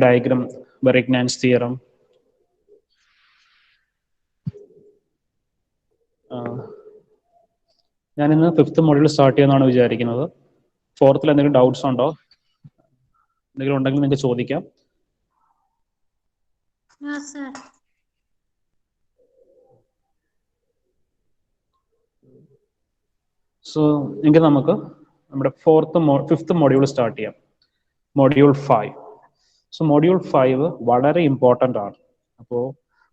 diagram, Briggnan's theorem. ഞാൻ ഇന്ന് 5th module start ചെയ്യാന്നാണ് വിചാരിക്കുന്നത്. 4th എന്തെങ്കിലും ഡൗട്ട്സ് ഉണ്ടോ? എന്തെങ്കിലും ഉണ്ടെങ്കിൽ നിങ്ങൾക്ക് ചോദിക്കാം. സോ എങ്കിൽ നമുക്ക് നമ്മുടെ 5th മോഡ്യൂൾ സ്റ്റാർട്ട് ചെയ്യാം. മൊഡ്യൂൾ 5. സോ മൊഡ്യൂൾ 5 വളരെ ഇമ്പോർട്ടൻ്റ് ആണ്. അപ്പോൾ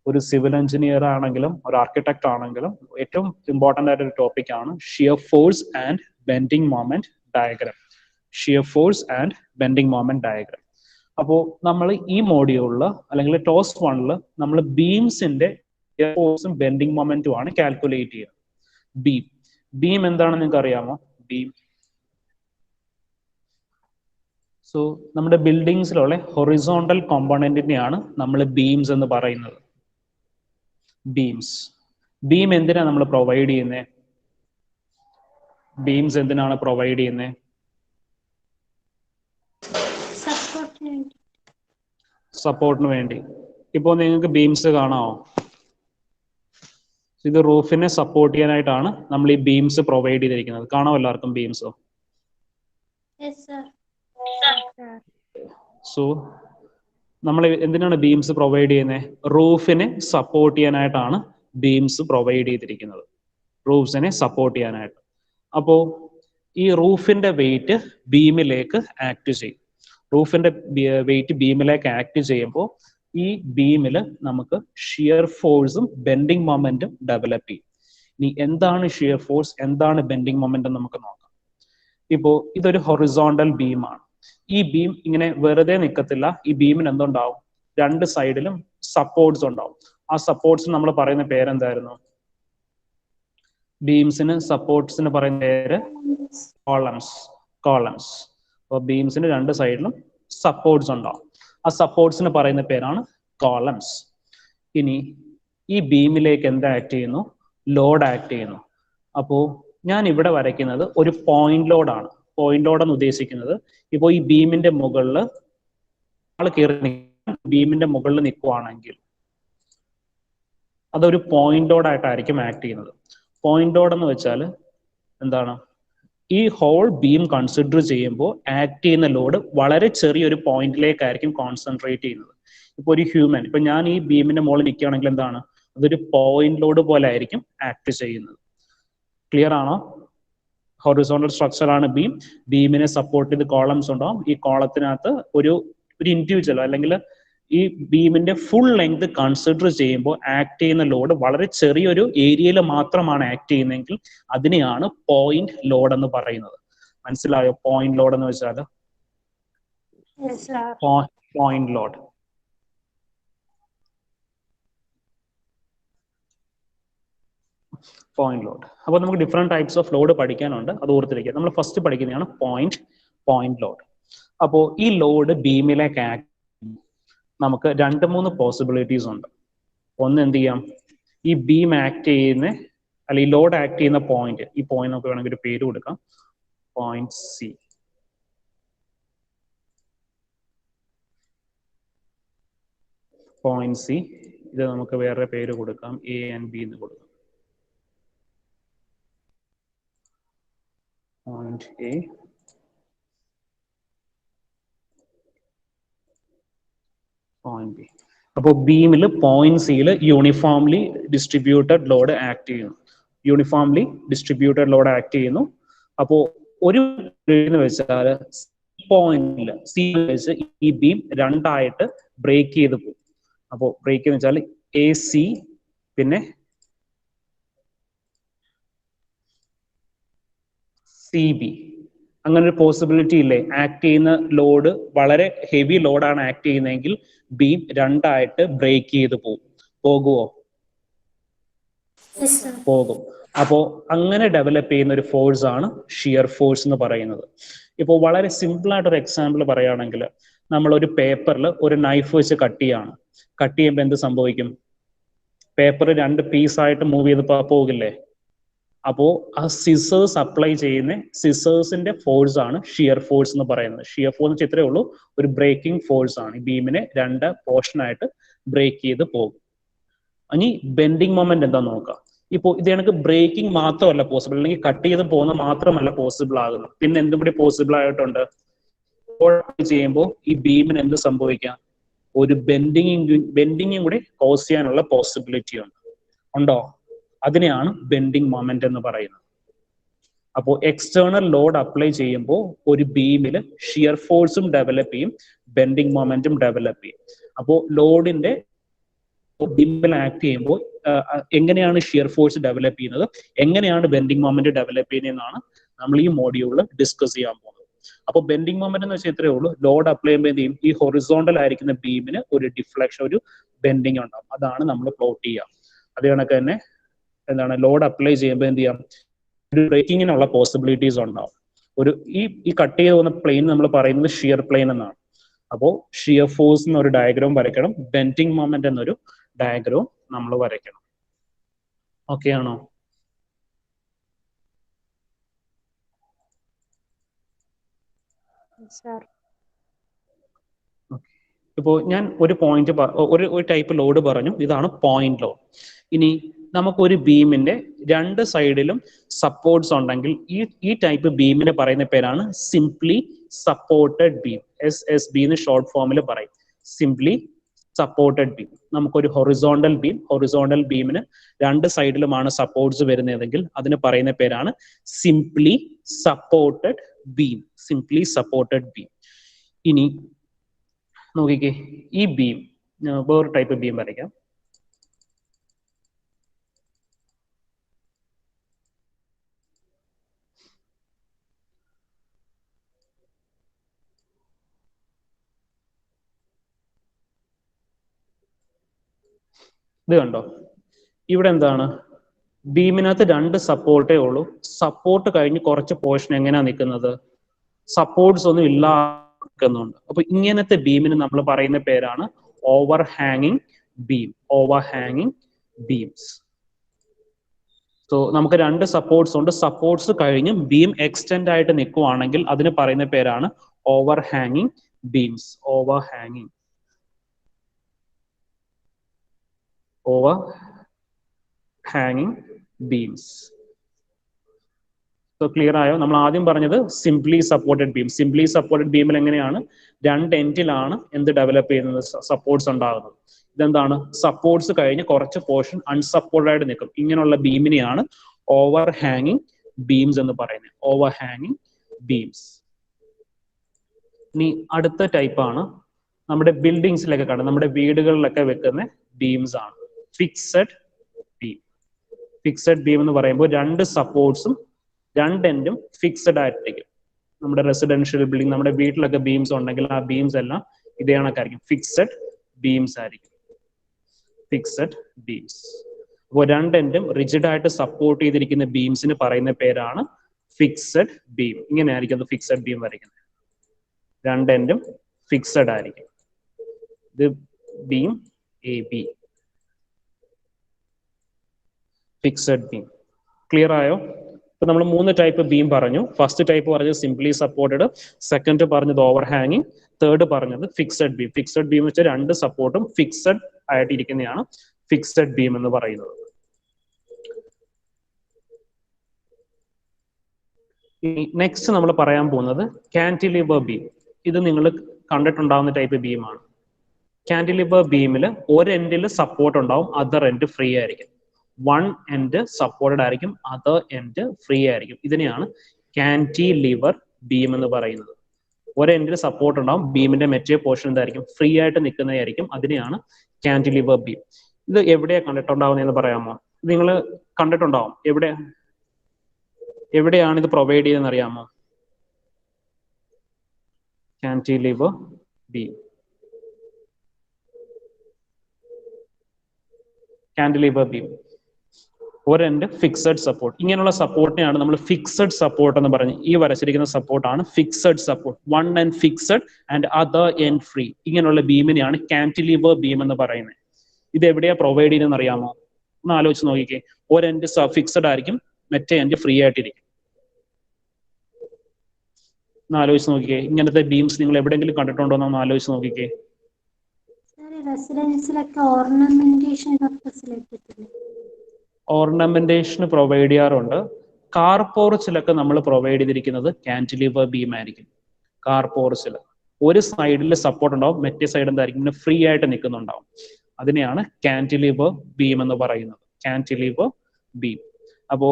ഒരു സിവിൽ എഞ്ചിനീയർ ആണെങ്കിലും ഒരു ആർക്കിടെക്ട് ആണെങ്കിലും ഏറ്റവും ഇമ്പോർട്ടൻ്റ് ആയിട്ടൊരു ടോപ്പിക്കാണ് shear force and bending moment diagram. Shear force and bending moment diagram. അപ്പോൾ നമ്മൾ ഈ മോഡ്യൂളിൽ അല്ലെങ്കിൽ ടോസ് 1 നമ്മൾ ബീംസിന്റെ ഷിയർ ഫോഴ്സും ബെൻഡിങ് മൊമെന്റും ആണ് കാൽക്കുലേറ്റ് ചെയ്യുക. ബീം എന്താണെന്ന് നിങ്ങൾക്ക് അറിയാമോ? ബീം സോ നമ്മുടെ ബിൽഡിങ്സിലുള്ള ഹൊറിസോണ്ടൽ കോമ്പണന്റിനെയാണ് നമ്മൾ ബീംസ് എന്ന് പറയുന്നത്. ബീം എന്തിനാണ് നമ്മൾ പ്രൊവൈഡ് ചെയ്യുന്നത്? ബീംസ് എന്തിനാണ് പ്രൊവൈഡ് ചെയ്യുന്നത്? സപ്പോർട്ടിന് വേണ്ടി. ഇപ്പോൾ നിങ്ങൾക്ക് ബീംസ് കാണാമോ? ഇത് റൂഫിനെ സപ്പോർട്ട് ചെയ്യാനായിട്ടാണ് നമ്മൾ ഈ ബീംസ് പ്രൊവൈഡ് ചെയ്തിരിക്കുന്നത്. കാണാമോ എല്ലാവർക്കും ബീംസ്? സോ നമ്മൾ എന്തിനാണ് ബീംസ് പ്രൊവൈഡ് ചെയ്യുന്നത്? റൂഫിനെ സപ്പോർട്ട് ചെയ്യാനായിട്ടാണ് ബീംസ് പ്രൊവൈഡ് ചെയ്തിരിക്കുന്നത്. റൂഫ്സിനെ സപ്പോർട്ട് ചെയ്യാനായിട്ട്. അപ്പോൾ ഈ റൂഫിന്റെ വെയിറ്റ് ബീമിലേക്ക് ആക്ട് ചെയ്യും. റൂഫിന്റെ വെയിറ്റ് ബീമിലേക്ക് ആക്ട് ചെയ്യുമ്പോൾ ഈ ബീമിൽ നമുക്ക് ഷിയർ ഫോഴ്സും ബെൻഡിങ് മൊമെന്റും ഡെവലപ്പ് ചെയ്യും. ഇനി എന്താണ് ഷിയർ ഫോഴ്സ്, എന്താണ് ബെൻഡിങ് മൊമെന്റ് എന്ന് നമുക്ക് നോക്കാം. ഇപ്പോൾ ഇതൊരു ഹൊറിസോണ്ടൽ ബീമാണ്. ഈ ബീം ഇങ്ങനെ വെറുതെ നിൽക്കത്തില്ല. ഈ ബീമിന് എന്തുണ്ടാവും? രണ്ട് സൈഡിലും സപ്പോർട്ട്സ് ഉണ്ടാവും. ആ സപ്പോർട്ട്സ് നമ്മൾ പറയുന്ന പേരെന്തായിരുന്നു? ബീംസിന് സപ്പോർട്ട്സിന് പറയുന്ന പേര് കോളംസ്. അപ്പോൾ ബീംസിന് രണ്ട് സൈഡിലും സപ്പോർട്ട്സ് ഉണ്ടാവും. ആ സപ്പോർട്ട്സിന് പറയുന്ന പേരാണ് കോളംസ്. ഇനി ഈ ബീമിലേക്ക് എന്താ ആക്ട് ചെയ്യുന്നു? ലോഡ് ആക്ട് ചെയ്യുന്നു. അപ്പോൾ ഞാൻ ഇവിടെ വരയ്ക്കുന്നത് ഒരു പോയിന്റ് ലോഡാണ്. പോയിന്റ് ലോഡ് എന്ന് ഉദ്ദേശിക്കുന്നത് ഇപ്പോൾ ഈ ബീമിന്റെ മുകളിൽ ആൾ കയറി ബീമിന്റെ മുകളിൽ നിൽക്കുവാണെങ്കിൽ അതൊരു പോയിന്റ് ലോഡ് ആയിട്ടായിരിക്കും ആക്ട് ചെയ്യുന്നത്. പോയിന്റ് ലോഡ് എന്ന് വെച്ചാൽ എന്താണ്? ഈ ഹോൾ ബീം കൺസിഡർ ചെയ്യുമ്പോൾ ആക്ട് ചെയ്യുന്ന ലോഡ് വളരെ ചെറിയൊരു പോയിന്റിലേക്കായിരിക്കും കോൺസെൻട്രേറ്റ് ചെയ്യുന്നത്. ഇപ്പൊ ഒരു ഹ്യൂമൻ, ഇപ്പൊ ഞാൻ ഈ ബീമിന്റെ മുകളിൽ നിൽക്കുകയാണെങ്കിൽ എന്താണ്? അതൊരു പോയിന്റ് ലോഡ് പോലെ ആയിരിക്കും ആക്ട് ചെയ്യുന്നത്. ക്ലിയർ ആണോ? ഹൊറിസോണ്ടൽ സ്ട്രക്ചർ ആണ് ബീം. ബീമിനെ സപ്പോർട്ട് ചെയ്ത് കോളംസ് ഉണ്ടാവും. ഈ കോളത്തിനകത്ത് ഒരു ഇൻഡിവിജ്വൽ അല്ലെങ്കിൽ ഈ ബീമിന്റെ ഫുൾ ലെങ്ത് കൺസിഡർ ചെയ്യുമ്പോൾ ആക്ട് ചെയ്യുന്ന ലോഡ് വളരെ ചെറിയൊരു ഏരിയയിൽ മാത്രമാണ് ആക്ട് ചെയ്യുന്നതെങ്കിൽ അതിനെയാണ് പോയിന്റ് ലോഡ് എന്ന് പറയുന്നത്. മനസ്സിലായോ? പോയിന്റ് ലോഡ് എന്ന് വെച്ചാൽ പോയിന്റ് ലോഡ്. അപ്പോൾ നമുക്ക് ഡിഫറെന്റ് ടൈപ്സ് ഓഫ് ലോഡ് പഠിക്കാനുണ്ട്. അത് ഓർത്തിരിക്കുക. നമ്മൾ ഫസ്റ്റ് പഠിക്കുന്നതാണ് പോയിന്റ് ലോഡ്. അപ്പോൾ ഈ ലോഡ് ബീമിലേക്ക് ആക്ട് നമുക്ക് 2-3 പോസിബിലിറ്റീസ് ഉണ്ട്. ഒന്ന് എന്ത് ചെയ്യാം? ഈ ബീം ആക്ട് ചെയ്യുന്ന അല്ലെങ്കിൽ ഈ ലോഡ് ആക്ട് ചെയ്യുന്ന പോയിന്റ്, ഈ പോയിന്റ് നമുക്ക് വേണമെങ്കിൽ ഒരു പേര് കൊടുക്കാം, പോയിന്റ് സി. Point C. ഇത് നമുക്ക് വേറെ പേര് കൊടുക്കാം, എ ആൻഡ് ബി എന്ന് കൊടുക്കാം. Point A, point B. അപ്പോൾ ബീമിൽ പോയിന്റ് സിയിൽ യൂണിഫോംലി ഡിസ്ട്രിബ്യൂട്ടഡ് ലോഡ് ആക്ട് ചെയ്യുന്നു. അപ്പോൾ ഒരു വെച്ചാൽ പോയിന്റിൽ സി വെച്ച് ഈ ബീം രണ്ടായിട്ട് ബ്രേക്ക് ചെയ്ത് പോകും. അപ്പോൾ ബ്രേക്ക് എന്ന് വെച്ചാൽ എ സി പിന്നെ സി ബി. അങ്ങനെ ഒരു പോസിബിലിറ്റി ഇല്ലേ? ആക്ട് ചെയ്യുന്ന ലോഡ് വളരെ ഹെവി ലോഡാണ് ആക്ട് ചെയ്യുന്നതെങ്കിൽ ബീം രണ്ടായിട്ട് ബ്രേക്ക് ചെയ്ത് പോകുമോ? പോകും. അപ്പോൾ അങ്ങനെ ഡെവലപ്പ് ചെയ്യുന്ന ഒരു ഫോഴ്സ് ആണ് ഷിയർ ഫോഴ്സ് എന്ന് പറയുന്നത്. ഇപ്പോൾ വളരെ സിമ്പിൾ ആയിട്ടൊരു എക്സാമ്പിൾ പറയുകയാണെങ്കിൽ, നമ്മൾ ഒരു പേപ്പറിൽ ഒരു നൈഫ് വെച്ച് കട്ട് ചെയ്യുമ്പോൾ എന്ത് സംഭവിക്കും? പേപ്പർ 2 പീസായിട്ട് മൂവ് ചെയ്ത് പോകില്ലേ? അപ്പോൾ ആ സിസേഴ്സ് അപ്ലൈ ചെയ്യുന്ന സിസേഴ്സിന്റെ ഫോഴ്സ് ആണ് ഷിയർ ഫോഴ്സ് എന്ന് പറയുന്നത്. ഷിയർ ഫോഴ്സ് എന്ന് വെച്ചാൽ ഇത്രയേ ഉള്ളൂ, ഒരു ബ്രേക്കിംഗ് ഫോഴ്സ് ആണ്. ഈ ബീമിനെ രണ്ട് പോർഷനായിട്ട് ബ്രേക്ക് ചെയ്ത് പോകും. ഇനി ബെൻഡിങ് മൊമെന്റ് എന്താ നോക്കാം. ഇപ്പോൾ ഇത് കണക്ക് ബ്രേക്കിംഗ് മാത്രമല്ല പോസിബിൾ, അല്ലെങ്കിൽ കട്ട് ചെയ്ത് പോകുന്ന മാത്രമല്ല പോസിബിൾ ആകുന്നത്, പിന്നെ എന്തും കൂടി പോസിബിൾ ആയിട്ടുണ്ട്. ചെയ്യുമ്പോൾ ഈ ബീമിന് എന്ത് സംഭവിക്കാം, ഒരു ബെൻഡിങ്ങും കൂടി കോസ് ചെയ്യാനുള്ള പോസിബിലിറ്റി ഉണ്ടോ? അതിനെയാണ് ബെൻഡിങ് മൊമെന്റ് എന്ന് പറയുന്നത്. അപ്പോൾ എക്സ്റ്റേണൽ ലോഡ് അപ്ലൈ ചെയ്യുമ്പോൾ ഒരു ബീമിൽ ഷിയർ ഫോഴ്സും ഡെവലപ്പ് ചെയ്യും, ബെൻഡിങ് മൊമെന്റും ഡെവലപ്പ് ചെയ്യും. അപ്പോൾ ലോഡിന്റെ ബീമിൽ ആക്ട് ചെയ്യുമ്പോൾ എങ്ങനെയാണ് ഷിയർ ഫോഴ്സ് ഡെവലപ്പ് ചെയ്യുന്നത്, എങ്ങനെയാണ് ബെൻഡിങ് മൊമെന്റ് ഡെവലപ്പ് ചെയ്യുന്നതെന്നാണ് നമ്മൾ ഈ മോഡ്യൂളിൽ ഡിസ്കസ് ചെയ്യാൻ പോകുന്നത്. അപ്പോൾ ബെൻഡിങ് മൊമെന്റ് എന്ന് വെച്ചാൽ ഇത്രയേ ഉള്ളൂ, ലോഡ് അപ്ലൈ ചെയ്യുമ്പോൾ എന്ത് ചെയ്യും, ഈ ഹൊറിസോണ്ടൽ ആയിരിക്കുന്ന ബീമിന് ഒരു ഡിഫ്ലക്ഷൻ, ഒരു ബെൻഡിങ് ഉണ്ടാവും. അതാണ് നമ്മൾ പ്ലോട്ട് ചെയ്യുക. അത് കണക്ക് തന്നെ എന്താണ്, ലോഡ് അപ്ലൈ ചെയ്യുമ്പോൾ എന്ത് ചെയ്യാം, ഒരു ബ്രേക്കിങ്ങിനുള്ള പോസിബിലിറ്റീസ് ഉണ്ടാവും. ഒരു ഈ കട്ട് ചെയ്ത് പോകുന്ന പ്ലെയിൻ നമ്മൾ പറയുന്നത് ഷിയർ പ്ലെയിൻ എന്നാണ്. അപ്പോൾ ഷിയർ ഫോഴ്സ് എന്നൊരു ഡയഗ്രാം വരയ്ക്കണം, ബെൻഡിങ് മൊമെന്റ് എന്നൊരു ഡയഗ്രാം നമ്മൾ വരയ്ക്കണം. ഓക്കെ ആണോ? ഇപ്പോൾ ഞാൻ ഒരു പോയിന്റ്, ഒരു ടൈപ്പ് ലോഡ് പറഞ്ഞു, ഇതാണ് പോയിന്റ് ലോഡ്. ഇനി നമുക്കൊരു ബീമിന്റെ രണ്ട് സൈഡിലും സപ്പോർട്ട്സ് ഉണ്ടെങ്കിൽ ഈ ടൈപ്പ് ബീമിനെ പറയുന്ന പേരാണ് സിംപ്ലി സപ്പോർട്ടഡ് ബീം. SSB എന്ന് ഷോർട്ട് ഫോമിൽ പറയും, സിംപ്ലി സപ്പോർട്ടഡ് ബീം. നമുക്കൊരു ഹൊറിസോണ്ടൽ ബീമിന് രണ്ട് സൈഡിലുമാണ് സപ്പോർട്ട്സ് വരുന്നതെങ്കിൽ അതിന് പറയുന്ന പേരാണ് simply supported beam. Simply supported beam. ഇനി നോക്കിക്കേ, ഈ ബീം, വേറൊരു ടൈപ്പ് ബീം വരയ്ക്കാം. ഇത് കണ്ടോ, ഇവിടെ എന്താണ്, ബീമിനകത്ത് രണ്ട് സപ്പോർട്ടേ ഉള്ളൂ. സപ്പോർട്ട് കഴിഞ്ഞ് കുറച്ച് പോർഷൻ എങ്ങനെയാ നിൽക്കുന്നത്, സപ്പോർട്ട്സ് ഒന്നും ഇല്ലാതെ നിൽക്കുന്നുണ്ട്. അപ്പൊ ഇങ്ങനത്തെ ബീമിന് നമ്മൾ പറയുന്ന പേരാണ് ഓവർ ഹാങ്ങിങ് ബീം. ഓവർ ഹാങ്ങിങ് ബീംസ്. സോ നമുക്ക് രണ്ട് സപ്പോർട്ട്സ് ഉണ്ട്, സപ്പോർട്ട്സ് കഴിഞ്ഞ് ബീം എക്സ്റ്റെൻഡ് ആയിട്ട് നിൽക്കുവാണെങ്കിൽ അതിന് പറയുന്ന പേരാണ് ഓവർ ഹാങ്ങിങ് ബീംസ്. ഓവർ ഹാങ്ങിങ് ബീംസ്. സോ ക്ലിയർ ആയോ? നമ്മൾ ആദ്യം പറഞ്ഞത് simply supported beam. Simply supported ബീമിൽ എങ്ങനെയാണ്, രണ്ട് എൻഡിലാണ് എന്ത് ഡെവലപ്പ് ചെയ്യുന്നത്, സപ്പോർട്ട്സ് ഉണ്ടാകുന്നത്. ഇതെന്താണ്, സപ്പോർട്ട്സ് കഴിഞ്ഞ് കുറച്ച് പോർഷൻ അൺസപ്പോർട്ടഡ് ആയിട്ട് നിൽക്കും. ഇങ്ങനെയുള്ള ബീമിനെയാണ് ഓവർ ഹാങ്ങിങ് ബീംസ് എന്ന് പറയുന്നത്. ഓവർ ഹാങ്ങിങ് ബീംസ്. ഇനി അടുത്ത ടൈപ്പാണ് നമ്മുടെ ബിൽഡിങ്സിലൊക്കെ കാണും, നമ്മുടെ വീടുകളിലൊക്കെ വെക്കുന്ന ബീംസ് ആണ് ഫിക്സഡ് ബീം. ഫിക്സഡ് ബീം എന്ന് പറയുമ്പോൾ രണ്ട് സപ്പോർട്ട്സും രണ്ട് എൻഡും ഫിക്സഡ് ആയിട്ടിരിക്കും. നമ്മുടെ റെസിഡൻഷ്യൽ ബിൽഡിംഗ്, നമ്മുടെ വീട്ടിലൊക്കെ ബീംസ് ഉണ്ടെങ്കിൽ ആ ബീംസ് എല്ലാം ഇതേ കണക്കായിരിക്കും, ഫിക്സഡ് ബീംസ് ആയിരിക്കും. Fixed beams. അപ്പോൾ രണ്ട് എൻഡും റിജിഡ് ആയിട്ട് സപ്പോർട്ട് ചെയ്തിരിക്കുന്ന ബീംസിന് പറയുന്ന പേരാണ് ഫിക്സഡ് ബീം. ഇങ്ങനെയായിരിക്കും അത് ഫിക്സഡ് ബീം വരയ്ക്കുന്നത്. രണ്ട് എൻഡും ഫിക്സഡ് ആയിരിക്കും. ഇത് beam AB, fixed beam. Clear ആയോ? ഇപ്പൊ നമ്മൾ മൂന്ന് ടൈപ്പ് ബീം പറഞ്ഞു. ഫസ്റ്റ് ടൈപ്പ് പറഞ്ഞത് സിംപ്ലി സപ്പോർട്ടഡ്, സെക്കൻഡ് പറഞ്ഞത് ഓവർ ഹാങ്ങിങ്, തേർഡ് പറഞ്ഞത് ഫിക്സഡ് ബീം. ഫിക്സഡ് ബീം വെച്ചാൽ രണ്ട് സപ്പോർട്ടും ഫിക്സഡ് ആയിട്ട് ഇരിക്കുന്നതാണ് ഫിക്സഡ് ബീം എന്ന് പറയുന്നത്. നെക്സ്റ്റ് നമ്മൾ പറയാൻ പോകുന്നത് കാന്റിലിവർ ബീം. ഇത് നിങ്ങൾ കണ്ടിട്ടുണ്ടാവുന്ന ടൈപ്പ് ബീമാണ്. കാന്റിലിവർ ബീമിൽ ഒരു എൻഡിൽ സപ്പോർട്ട് ഉണ്ടാവും, അതർ എൻഡ് ഫ്രീ ആയിരിക്കും. വൺ എൻഡ് സപ്പോർട്ടഡ് ആയിരിക്കും, അതർ എൻഡ് ഫ്രീ ആയിരിക്കും. ഇതിനെയാണ് കാന്റിലിവർ ബീം എന്ന് പറയുന്നത്. ഒരു എൻഡിൽ സപ്പോർട്ട് ഉണ്ടാവും, ബീമിന്റെ മെറ്റേ പോർഷൻ എന്തായിരിക്കും, ഫ്രീ ആയിട്ട് നിൽക്കുന്നതായിരിക്കും. അതിനെയാണ് കാന്റിലിവർ ബീം. ഇത് എവിടെയാ കണ്ടിട്ടുണ്ടാവുന്നതെന്ന് പറയാമോ? നിങ്ങൾ കണ്ടിട്ടുണ്ടാവും, എവിടെയാണ് ഇത് പ്രൊവൈഡ് ചെയ്തെന്ന് അറിയാമോ? Cantilever beam. കാന്റിലിവർ ബീം ഒരു എൻഡ് ഫിക്സഡ് സപ്പോർട്ട്. ഇങ്ങനെയുള്ള സപ്പോർട്ടിനെയാണ് നമ്മൾ ഫിക്സഡ് സപ്പോർട്ട് എന്ന് പറഞ്ഞ്, ഈ വരച്ചിരിക്കുന്ന സപ്പോർട്ടാണ് fixed support. One end fixed and other end free. ഇങ്ങനെയുള്ള ബീമിനെയാണ് കാന്റിലിവർ ബീം എന്ന് പറയുന്നത്. ഇത് എവിടെയാ പ്രൊവൈഡ് ചെയ്യുന്നതെന്ന് അറിയാമോ? ഒന്ന് ആലോചിച്ച് നോക്കിക്കേ. ഒരു എൻഡ് ഫിക്സഡ് ആയിരിക്കും, മറ്റേ എൻഡ് ഫ്രീ ആയിട്ടിരിക്കും. ഒന്ന് ആലോചിച്ച് നോക്കിക്കേ, ഇങ്ങനത്തെ ബീംസ് നിങ്ങൾ എവിടെയെങ്കിലും കണ്ടിട്ടുണ്ടോ എന്ന് ആലോചിച്ച് നോക്കിക്കേ. റെസിഡൻസിലൊക്കെ ഓർണമെന്റേഷൻ ഓർണമെന്റേഷന് പ്രൊവൈഡ് ചെയ്യാറുണ്ട്. കാർ പോർച്ചിലൊക്കെ നമ്മൾ പ്രൊവൈഡ് ചെയ്തിരിക്കുന്നത് കാന്റിലിവർ ബീം ആയിരിക്കും. കാർ പോർച്ചിൽ ഒരു സൈഡിൽ സപ്പോർട്ട് ഉണ്ടാവും, മറ്റേ സൈഡ് എന്തായിരിക്കും ഫ്രീ ആയിട്ട് നിൽക്കുന്നുണ്ടാവും. അതിനെയാണ് കാന്റിലിവർ ബീം എന്ന് പറയുന്നത്. Cantilever beam. അപ്പോ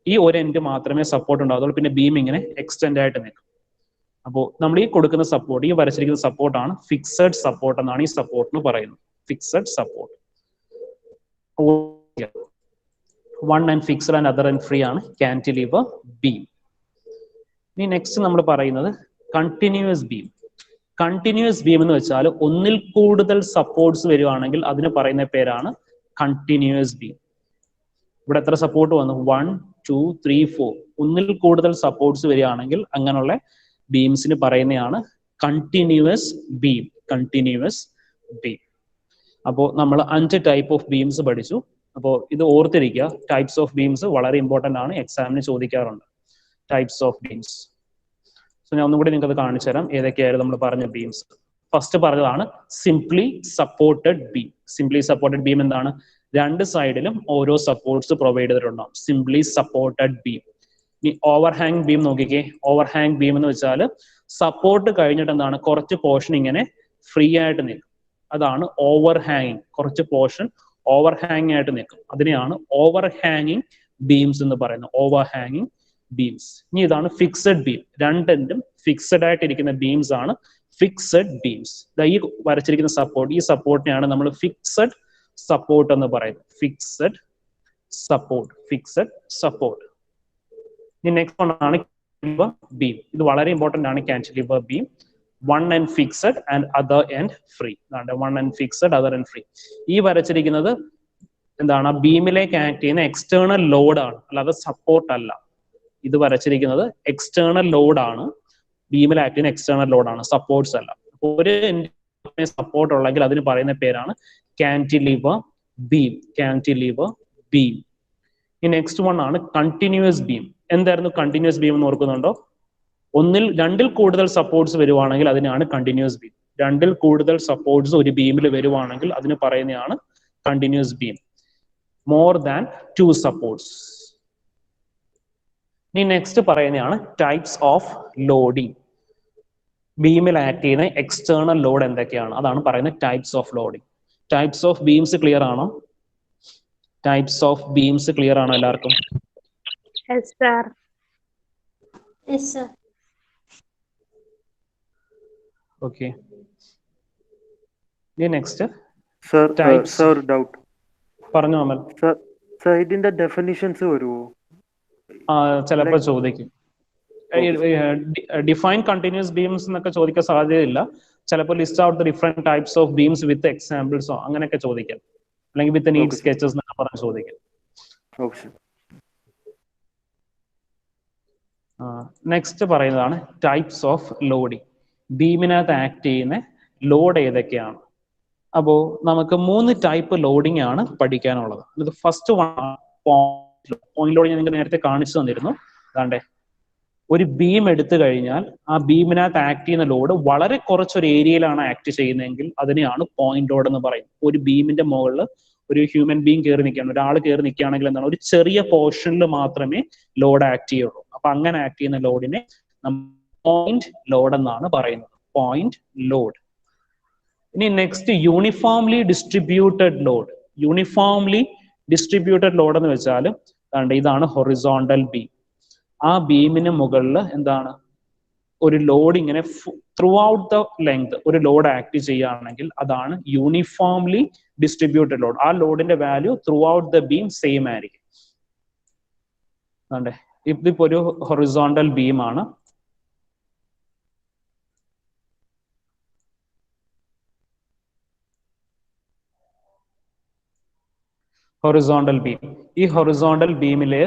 ഈ ഒരു എൻഡ് മാത്രമേ സപ്പോർട്ട് ഉണ്ടാവുള്ളൂ, പിന്നെ ബീം ഇങ്ങനെ എക്സ്റ്റെൻഡ് ആയിട്ട് നിൽക്കും. അപ്പോൾ നമ്മൾ ഈ കൊടുക്കുന്ന സപ്പോർട്ട്, ഈ വരച്ചിരിക്കുന്ന സപ്പോർട്ടാണ് ഫിക്സഡ് സപ്പോർട്ട് എന്നാണ് ഈ സപ്പോർട്ടിന് പറയുന്നത്. Fixed support. One and fixed and other and free ആണ് കാന്റിലിവർ ബീം. ഇനി നെക്സ്റ്റ് നമ്മൾ പറയുന്നത് കണ്ടിന്യൂസ് ബീം. കണ്ടിന്യൂസ് ബീം എന്ന് വെച്ചാൽ ഒന്നിൽ കൂടുതൽ സപ്പോർട്ട്സ് വരുവാണെങ്കിൽ അതിന് പറയുന്ന പേരാണ് കണ്ടിന്യൂസ് ബീം. ഇവിടെ എത്ര സപ്പോർട്ട് വന്നു? 1 2 3 4. ഒന്നിൽ കൂടുതൽ സപ്പോർട്ട്സ് വരികയാണെങ്കിൽ അങ്ങനെയുള്ള ബീംസിന് പറയുന്നതാണ് കണ്ടിന്യൂസ് ബീം. Continuous beam. അപ്പോൾ നമ്മൾ 5 ടൈപ്പ് ഓഫ് ബീംസ് പഠിച്ചു. അപ്പോൾ ഇത് ഓർത്തിരിക്കുക, ടൈപ്സ് ഓഫ് ബീംസ് വളരെ ഇമ്പോർട്ടൻ്റ് ആണ്, എക്സാമിന് ചോദിക്കാറുണ്ട്. Types of beams. സോ ഞാൻ ഒന്നും കൂടി നിങ്ങൾക്ക് അത് കാണിച്ചു തരാം ഏതൊക്കെയായിരുന്നു നമ്മൾ പറഞ്ഞ ബീംസ്. ഫസ്റ്റ് പറഞ്ഞതാണ് simply supported beam. Simply supported beam എന്താണ്? രണ്ട് സൈഡിലും ഓരോ സപ്പോർട്ട്സ് പ്രൊവൈഡ് ചെയ്തിട്ടുണ്ടാവും. Simply supported beam. ഇനി ഓവർഹാങ് ബീം നോക്കിക്കേ. ഓവർഹാങ് ബീം എന്ന് വെച്ചാൽ സപ്പോർട്ട് കഴിഞ്ഞിട്ട് എന്താണ്, കുറച്ച് പോർഷൻ ഇങ്ങനെ ഫ്രീ ആയിട്ട് നിൽക്കും. അതാണ് ഓവർഹാങ്ങിങ്. കുറച്ച് പോർഷൻ ഓവർഹാങ് ആയിട്ട് നിൽക്കും. അതിനെയാണ് ഓവർഹാങ്ങിങ് ബീംസ് എന്ന് പറയുന്നത്. ഓവർഹാങ്ങിങ് ബീംസ്. ഇനി ഇതാണ് ഫിക്സഡ് ബീം. രണ്ടെൻഡും ഫിക്സഡ് ആയിട്ടിരിക്കുന്ന ബീംസ് ആണ് ഫിക്സഡ് ബീംസ്. ഈ വരച്ചിരിക്കുന്ന സപ്പോർട്ട്, ഈ സപ്പോർട്ടിനെയാണ് നമ്മൾ ഫിക്സഡ് സപ്പോർട്ട് എന്ന് പറയുന്നത്. Fixed support. Fixed support. ഇനി നെക്സ്റ്റ് വൺ ആണ് കാന്റിലിവർ ബീം. ഇത് വളരെ ഇമ്പോർട്ടന്റ് ആണ്. Cantilever beam. One and fixed and other and free. One and fixed, other and free. ഈ വരച്ചിരിക്കുന്നത് എന്താണ്? ആ ബീമിലേക്ക് ആക്ട് ചെയ്യുന്ന എക്സ്റ്റേണൽ ലോഡ് ആണ്, അല്ലാതെ സപ്പോർട്ട് അല്ല. ഇത് വരച്ചിരിക്കുന്നത് എക്സ്റ്റേണൽ ലോഡ് ആണ്. ബീമിൽ ആക്ട് ചെയ്യുന്ന എക്സ്റ്റേണൽ ലോഡ് ആണ്, സപ്പോർട്ട്സ് അല്ല. ഒരു സപ്പോർട്ട് ഉള്ളെങ്കിൽ അതിന് പറയുന്ന പേരാണ് കാന്റിലിവർ ബീം. Cantilever beam. ഈ നെക്സ്റ്റ് വൺ ആണ് കണ്ടിന്യൂസ് ബീം. എന്തായിരുന്നു കണ്ടിന്യൂസ് ബീം എന്ന് ഓർക്കുന്നുണ്ടോ? രണ്ടിൽ കൂടുതൽ സപ്പോർട്ട്സ് വരുവാണെങ്കിൽ അതിനാണ് കണ്ടിന്യൂസ് ബീം. രണ്ടിൽ കൂടുതൽ സപ്പോർട്ട്സ് ഒരു ബീമിൽ വരുവാണെങ്കിൽ അതിന് പറയുന്നതാണ് continuous beam. More than 2 supports. ഇനി നെക്സ്റ്റ് പറയുന്നതാണ് ടൈപ്സ് ഓഫ് ലോഡിംഗ്. ബീമിൽ ആക്ട് ചെയ്യുന്ന എക്സ്റ്റേണൽ ലോഡ് എന്തൊക്കെയാണ്, അതാണ് പറയുന്നത് types of loading. Types of beams clear ആണോ? ടൈപ്സ് ഓഫ് ബീംസ് ക്ലിയർ ആണോ എല്ലാവർക്കും? Yes, sir. Yes, sir. Okay. Next sir types. Sir doubt പറഞ്ഞു അമൽ. സർ ഇതിന്റെ ഡെഫിനിഷൻസ് വരുമോ? ചിലപ്പോൾ ചോദിക്കും. ഡിഫൈൻ കണ്ടിന്യൂസ് ബീംസ് എന്നൊക്കെ ചോദിക്കാൻ സാധ്യതയില്ല. ചിലപ്പോൾ list out the different types of beams with എക്സാമ്പിൾസോ അങ്ങനെയൊക്കെ ചോദിക്കാം. അല്ലെങ്കിൽ വിത്ത് നീഡ് സ്കെച്ചസ് എന്നൊക്കെ പറഞ്ഞ് ചോദിക്കാം. നെക്സ്റ്റ് പറയുന്നതാണ് ടൈപ്സ് ഓഫ് ലോഡിംഗ്. ബീമിനകത്ത് ആക്ട് ചെയ്യുന്ന ലോഡ് ഏതൊക്കെയാണ്? അപ്പോൾ നമുക്ക് 3 ടൈപ്പ് ലോഡിംഗ് ആണ് പഠിക്കാനുള്ളത്. ഇത് ഫസ്റ്റ് വൺ പോയിന്റ് ലോഡിംഗ്. ഞാൻ നിങ്ങൾക്ക് നേരത്തെ കാണിച്ചു തന്നിരുന്നു. അതാണ്ടേ, ഒരു ബീം എടുത്തു കഴിഞ്ഞാൽ ആ ബീമിനകത്ത് ആക്ട് ചെയ്യുന്ന ലോഡ് വളരെ കുറച്ചൊരു ഏരിയയിലാണ് ആക്ട് ചെയ്യുന്നതെങ്കിൽ അതിനെയാണ് പോയിന്റ് ലോഡ് എന്ന് പറയുന്നത്. ഒരു ബീമിന്റെ മുകളിൽ ഒരു ഹ്യൂമൻ ബീങ് കയറി നിൽക്കുകയാണ്, ഒരാൾ കയറി നിൽക്കുകയാണെങ്കിൽ എന്താണ്, ഒരു ചെറിയ പോർഷനിൽ മാത്രമേ ലോഡ് ആക്ട് ചെയ്യുള്ളൂ. അപ്പൊ അങ്ങനെ ആക്ട് ചെയ്യുന്ന ലോഡിനെ പോയിന്റ് ലോഡ് എന്നാണ് പറയുന്നത്. Point load. ഇനി next uniformly distributed load. Uniformly distributed load എന്ന് വെച്ചാൽ ഇതാണ് ഹൊറിസോണ്ടൽ ബീം. ആ ബീമിന് മുകളിൽ എന്താണ്, ഒരു ലോഡ് ഇങ്ങനെ ത്രൂ ഔട്ട് ദ ലെങ്ത് ഒരു ലോഡ് ആക്ട് ചെയ്യുകയാണെങ്കിൽ അതാണ് യൂണിഫോംലി ഡിസ്ട്രിബ്യൂട്ടഡ് ലോഡ്. ആ ലോഡിന്റെ value throughout the beam same ആയിരിക്കും. ഇതിപ്പോ ഒരു ഹൊറിസോണ്ടൽ ബീം ആണ്. Horizontal beam. ഈ ഹൊറിസോണ്ടൽ ബീമില്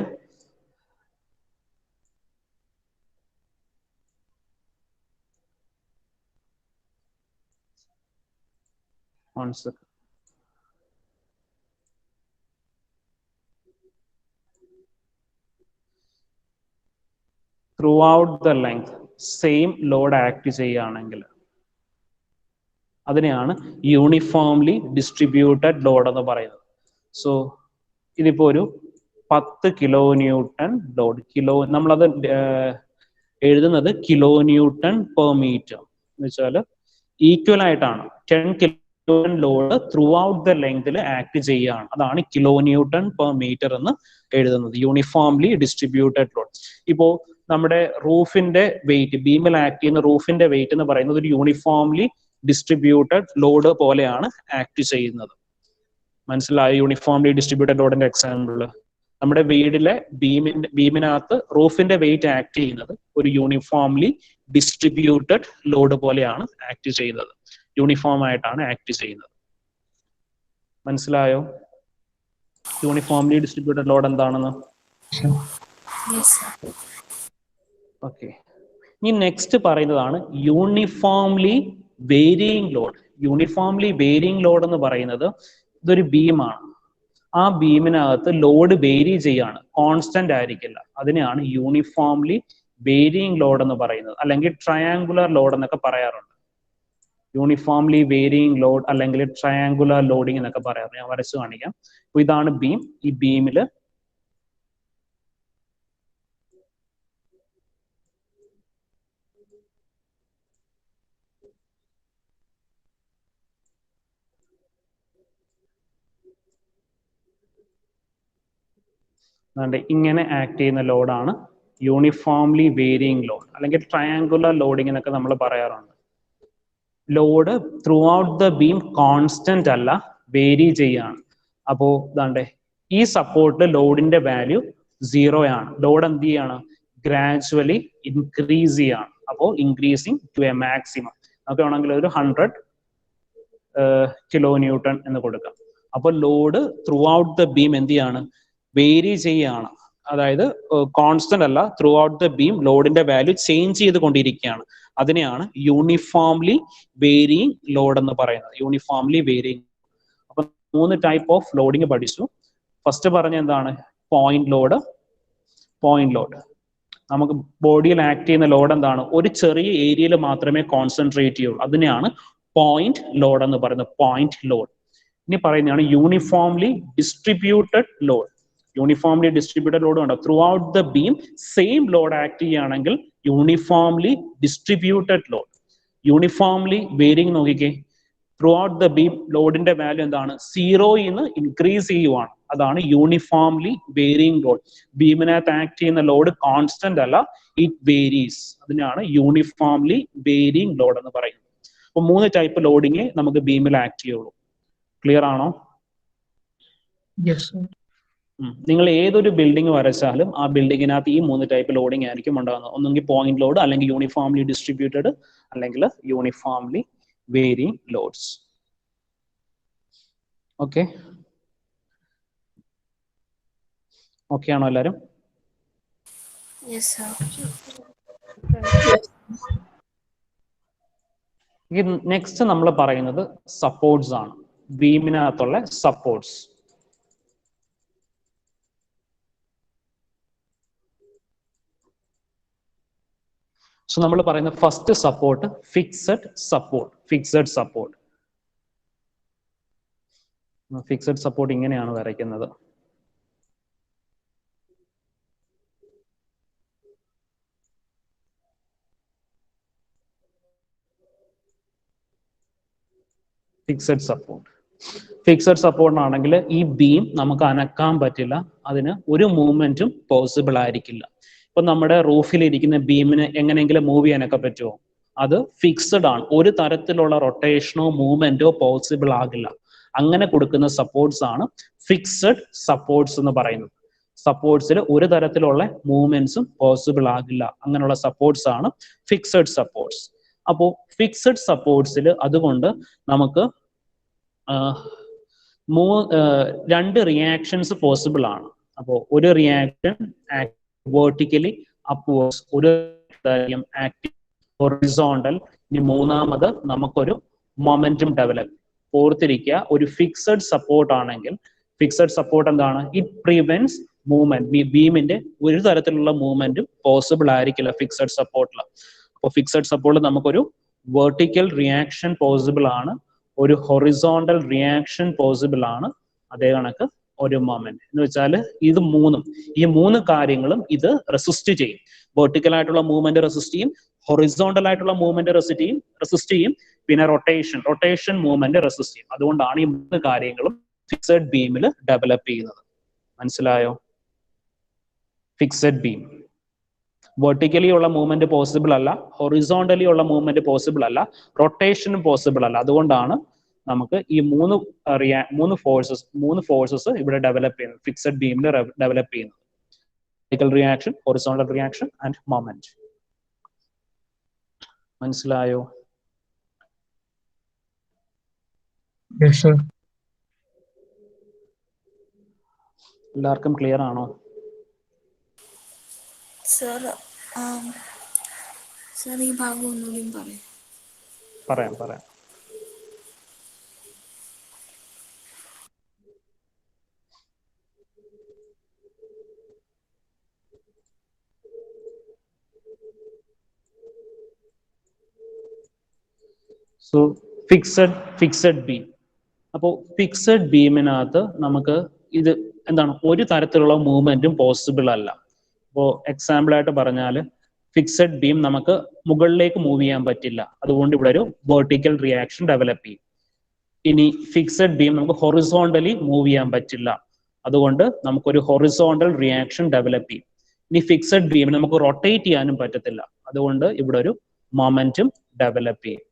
throughout the length same load act ചെയ്യുകയാണെങ്കിൽ അതിനെയാണ് യൂണിഫോംലി ഡിസ്ട്രിബ്യൂട്ടഡ് ലോഡ് എന്ന് പറയുന്നത്. സോ ഇതിപ്പോ ഒരു 10 കിലോ ന്യൂട്ടൺ ലോഡ്, നമ്മളത് എഴുതുന്നത് കിലോ ന്യൂട്ടൺ പെർ മീറ്റർ എന്ന് വെച്ചാൽ ഈക്വൽ ആയിട്ടാണ് 10 kilo load throughout the ലെങ്തിൽ ആക്ട് ചെയ്യുകയാണ്. അതാണ് കിലോ ന്യൂട്ടൺ പെർ മീറ്റർ എന്ന് എഴുതുന്നത്, യൂണിഫോംലി ഡിസ്ട്രിബ്യൂട്ടഡ് ലോഡ്. ഇപ്പോ നമ്മുടെ റൂഫിന്റെ വെയിറ്റ്, ബീമിൽ ആക്ട് ചെയ്യുന്ന റൂഫിന്റെ വെയിറ്റ് എന്ന് പറയുന്നത് ഒരു യൂണിഫോംലി ഡിസ്ട്രിബ്യൂട്ടഡ് ലോഡ് പോലെയാണ് ആക്ട് ചെയ്യുന്നത്. മനസ്സിലായ യൂണിഫോംലി ഡിസ്ട്രിബ്യൂട്ടഡ് ലോഡിന്റെ എക്സാമ്പിൾ? നമ്മുടെ വീടിലെ ബീമിനകത്ത് റൂഫിന്റെ വെയിറ്റ് ആക്ട് ചെയ്യുന്നത് ഒരു യൂണിഫോംലി ഡിസ്ട്രിബ്യൂട്ടഡ് ലോഡ് പോലെയാണ് ആക്ട് ചെയ്യുന്നത്, യൂണിഫോം ആയിട്ടാണ് ആക്ട് ചെയ്യുന്നത്. മനസ്സിലായോ യൂണിഫോംലി ഡിസ്ട്രിബ്യൂട്ടഡ് ലോഡ് എന്താണെന്ന്? ഓക്കെ, ഇനി നെക്സ്റ്റ് പറയുന്നതാണ് uniformly varying load. Uniformly varying load എന്ന് പറയുന്നത് ഇതൊരു ബീമാണ്, ആ ബീമിനകത്ത് ലോഡ് വേരി ചെയ്യാണ്, കോൺസ്റ്റന്റ് ആയിരിക്കില്ല. അതിനെയാണ് യൂണിഫോംലി വേരിയിങ് ലോഡ് എന്ന് പറയുന്നത്, അല്ലെങ്കിൽ ട്രയാങ്കുലർ ലോഡ് എന്നൊക്കെ പറയാറുണ്ട്. യൂണിഫോംലി വേരിയിങ് ലോഡ് അല്ലെങ്കിൽ ട്രയാങ്കുലർ ലോഡിംഗ് എന്നൊക്കെ പറയാറുണ്ട്. ഞാൻ വരച്ചു കാണിക്കാം. അപ്പൊ ഇതാണ് ബീം. ഈ ബീമില് ഇങ്ങനെ ആക്ട് ചെയ്യുന്ന ലോഡാണ് യൂണിഫോംലി വേരിയിങ് ലോഡ് അല്ലെങ്കിൽ ട്രയാങ്കുലർ ലോഡിംഗ് എന്നൊക്കെ നമ്മൾ പറയാറുണ്ട്. Load throughout the beam constant അല്ല, വേരി ചെയ്യാണ്. അപ്പോ ഇതാണ്ടേ ഈ സപ്പോർട്ട് ലോഡിന്റെ വാല്യൂ 0 ആണ്. ലോഡ് എന്ത് ചെയ്യാണ്? ഗ്രാജുവലി ഇൻക്രീസ് ചെയ്യാണ്. അപ്പോൾ ഇൻക്രീസിങ് ടു എ മാക്സിമം. നമുക്ക് വേണമെങ്കിൽ ഒരു 100 കിലോ ന്യൂട്ടൺ എന്ന് കൊടുക്കാം. അപ്പോൾ load throughout the beam എന്ത് ചെയ്യാണ്? വേരി ചെയ്യാണ്. അതായത് കോൺസ്റ്റന്റ് അല്ല, ത്രൂ ഔട്ട് ദ ബീം ലോഡിന്റെ വാല്യൂ ചേഞ്ച് ചെയ്തുകൊണ്ടിരിക്കുകയാണ്. അതിനെയാണ് യൂണിഫോംലി വേരിയിങ് ലോഡ് എന്ന് പറയുന്നത്, യൂണിഫോംലി വേരിയിങ്. അപ്പൊ 3 ടൈപ്പ് ഓഫ് ലോഡിങ് പഠിച്ചു. ഫസ്റ്റ് പറഞ്ഞ എന്താണ്? Point load. പോയിന്റ് ലോഡ് നമുക്ക് ബോഡിയിൽ ആക്ട് ചെയ്യുന്ന ലോഡ് എന്താണ്? ഒരു ചെറിയ ഏരിയയിൽ മാത്രമേ കോൺസെൻട്രേറ്റ് ചെയ്യുള്ളൂ. അതിനെയാണ് പോയിന്റ് ലോഡ് എന്ന് പറയുന്നത്, പോയിന്റ് ലോഡ്. ഇനി പറയുന്നതാണ് uniformly distributed load. Uniformly distributed load ഉണ്ട്, throughout the beam same load act ചെയ്യുകയാണെങ്കിൽ uniformly distributed load. Uniformly varying നോക്കിക്കേ, ത്രൂ ഔട്ട് ദ ബീം ലോഡിന്റെ വാല്യൂ എന്താണ്? 0യിൽ നിന്ന് ഇൻക്രീസ് ചെയ്യുവാണ്. അതാണ് യൂണിഫോംലി വേരിയിങ് ലോഡ്. ബീമിനകത്ത് ആക്ട് ചെയ്യുന്ന ലോഡ് കോൺസ്റ്റന്റ് അല്ല, ഇറ്റ് വേരീസ്. അതിനാണ് യൂണിഫോംലി വേരിയിങ് ലോഡ് എന്ന് പറയുന്നത്. അപ്പൊ 3 ടൈപ്പ് ലോഡിങ് നമുക്ക് ബീമിൽ ആക്ട് ചെയ്യുള്ളൂ. ക്ലിയർ ആണോ? നിങ്ങൾ ഏതൊരു ബിൽഡിംഗ് വരച്ചാലും ആ ബിൽഡിങ്ങിനകത്ത് ഈ 3 ടൈപ്പ് ലോഡിംഗ് ആയിരിക്കും ഉണ്ടാകുന്നത്. ഒന്നെങ്കിൽ പോയിന്റ് ലോഡ്, അല്ലെങ്കിൽ യൂണിഫോംലി ഡിസ്ട്രിബ്യൂട്ടഡ്, അല്ലെങ്കിൽ uniformly varying loads. Okay, okay ആണോ എല്ലാവരും? നെക്സ്റ്റ് നമ്മൾ പറയുന്നത് സപ്പോർട്ട്സ് ആണ്, ബീമിനകത്തുള്ള സപ്പോർട്ട്സ്. സോ നമ്മൾ പറയുന്ന first support fixed support. Fixed support, fixed support ഇങ്ങനെയാണ് വരയ്ക്കുന്നത്. Fixed support. ഫിക്സഡ് സപ്പോർട്ടിനാണെങ്കിൽ ഈ ബീം നമുക്ക് അനക്കാൻ പറ്റില്ല, അതിന് ഒരു മൂവ്മെന്റും പോസിബിൾ ആയിരിക്കില്ല. ഇപ്പൊ നമ്മുടെ റൂഫിൽ ഇരിക്കുന്ന ബീമിന് എങ്ങനെയെങ്കിലും മൂവ് ചെയ്യാനൊക്കെ പറ്റുമോ? അത് ഫിക്സഡ് ആണ്, ഒരു തരത്തിലുള്ള റൊട്ടേഷനോ മൂവ്മെന്റോ പോസിബിൾ ആകില്ല. അങ്ങനെ കൊടുക്കുന്ന സപ്പോർട്ട്സ് ആണ് ഫിക്സഡ് സപ്പോർട്ട്സ് എന്ന് പറയുന്നത്. സപ്പോർട്ട്സിൽ ഒരു തരത്തിലുള്ള മൂവ്മെന്റ്സും പോസിബിൾ ആകില്ല. അങ്ങനെയുള്ള സപ്പോർട്ട്സ് ആണ് ഫിക്സഡ് സപ്പോർട്ട്സ്. അപ്പോൾ ഫിക്സഡ് സപ്പോർട്ട്സിൽ അതുകൊണ്ട് നമുക്ക് 2 റിയാക്ഷൻസ് പോസിബിൾ ആണ്. അപ്പോൾ ഒരു റിയാക്ഷൻ വെർട്ടിക്കലി അപ്വേർഡ്സ്, ഒരു ഹൊറിസോണ്ടൽ. ഇനി മൂന്നാമത് നമുക്കൊരു മൊമെന്റം ഡെവലപ്പ്. ഓർത്തിരിക്കുക, ഒരു ഫിക്സഡ് സപ്പോർട്ട് ആണെങ്കിൽ ഫിക്സഡ് സപ്പോർട്ട് എന്താണ്? ഇറ്റ് പ്രിവെന്റ്സ് മൂവ്മെന്റ്, ബീമിന്റെ ഒരു തരത്തിലുള്ള മൂവ്മെന്റും പോസിബിൾ ആയിരിക്കില്ല ഫിക്സഡ് സപ്പോർട്ടിൽ. അപ്പോൾ ഫിക്സഡ് സപ്പോർട്ടിൽ നമുക്കൊരു വെർട്ടിക്കൽ റിയാക്ഷൻ പോസിബിൾ ആണ്, ഒരു ഹൊറിസോണ്ടൽ റിയാക്ഷൻ പോസിബിൾ ആണ്, അതേ കണക്ക് ഒരു മൊമെന്റ്. എന്ന് വെച്ചാൽ ഈ മൂന്ന് കാര്യങ്ങളും ഇത് റെസിസ്റ്റ് ചെയ്യും. വെർട്ടിക്കൽ ആയിട്ടുള്ള മൂവ്മെന്റ് റെസിസ്റ്റ് ചെയ്യും, ഹൊറിസോണ്ടൽ ആയിട്ടുള്ള മൂവ്മെന്റ് റെസിസ്റ്റ് ചെയ്യും, പിന്നെ റൊട്ടേഷൻ മൂവ്മെന്റ് റെസിസ്റ്റ് ചെയ്യും. അതുകൊണ്ടാണ് ഈ മൂന്ന് കാര്യങ്ങളും ഫിക്സഡ് ബീമിൽ ഡെവലപ്പ് ചെയ്യുന്നത്. മനസ്സിലായോ? ഫിക്സഡ് ബീം വെർട്ടിക്കലി ഉള്ള മൂവ്മെന്റ് പോസിബിൾ അല്ല, ഹൊറിസോണ്ടലി ഉള്ള മൂവ്മെന്റ് പോസിബിൾ അല്ല, റൊട്ടേഷനും പോസിബിൾ അല്ല. അതുകൊണ്ടാണ് നമുക്ക് ഈ മൂന്ന് ഫോഴ്സസ് ഇവിടെ ഡെവലപ്പ് ചെയ്യുന്നത്, ഫിക്സഡ് ബീമിൽ ഡെവലപ്പ് ചെയ്യുന്നത്. Vertical reaction, horizontal reaction and moment. മനസ്സിലായോ? എല്ലാവർക്കും ക്ലിയർ ആണോ? സർ ഈ ഭാഗം ഒന്നുകൂടി പറയാം. So fixed beam. അപ്പോൾ ഫിക്സഡ് ബീമിനകത്ത് നമുക്ക് ഇത് എന്താണ്, ഒരു തരത്തിലുള്ള മൂവ്മെന്റും പോസിബിൾ അല്ല. ഇപ്പോൾ എക്സാമ്പിൾ ആയിട്ട് പറഞ്ഞാൽ ഫിക്സഡ് ബീം നമുക്ക് മുകളിലേക്ക് മൂവ് ചെയ്യാൻ പറ്റില്ല, അതുകൊണ്ട് ഇവിടെ ഒരു വെർട്ടിക്കൽ റിയാക്ഷൻ ഡെവലപ്പ് ചെയ്യും. ഇനി ഫിക്സഡ് ബീം നമുക്ക് ഹൊറിസോണ്ടലി മൂവ് ചെയ്യാൻ പറ്റില്ല, അതുകൊണ്ട് നമുക്കൊരു ഹൊറിസോണ്ടൽ റിയാക്ഷൻ ഡെവലപ്പ് ചെയ്യും. ഇനി ഫിക്സഡ് ബീം നമുക്ക് റൊട്ടേറ്റ് ചെയ്യാനും പറ്റത്തില്ല, അതുകൊണ്ട് ഇവിടെ ഒരു മൊമെന്റും ഡെവലപ്പ് ചെയ്യും.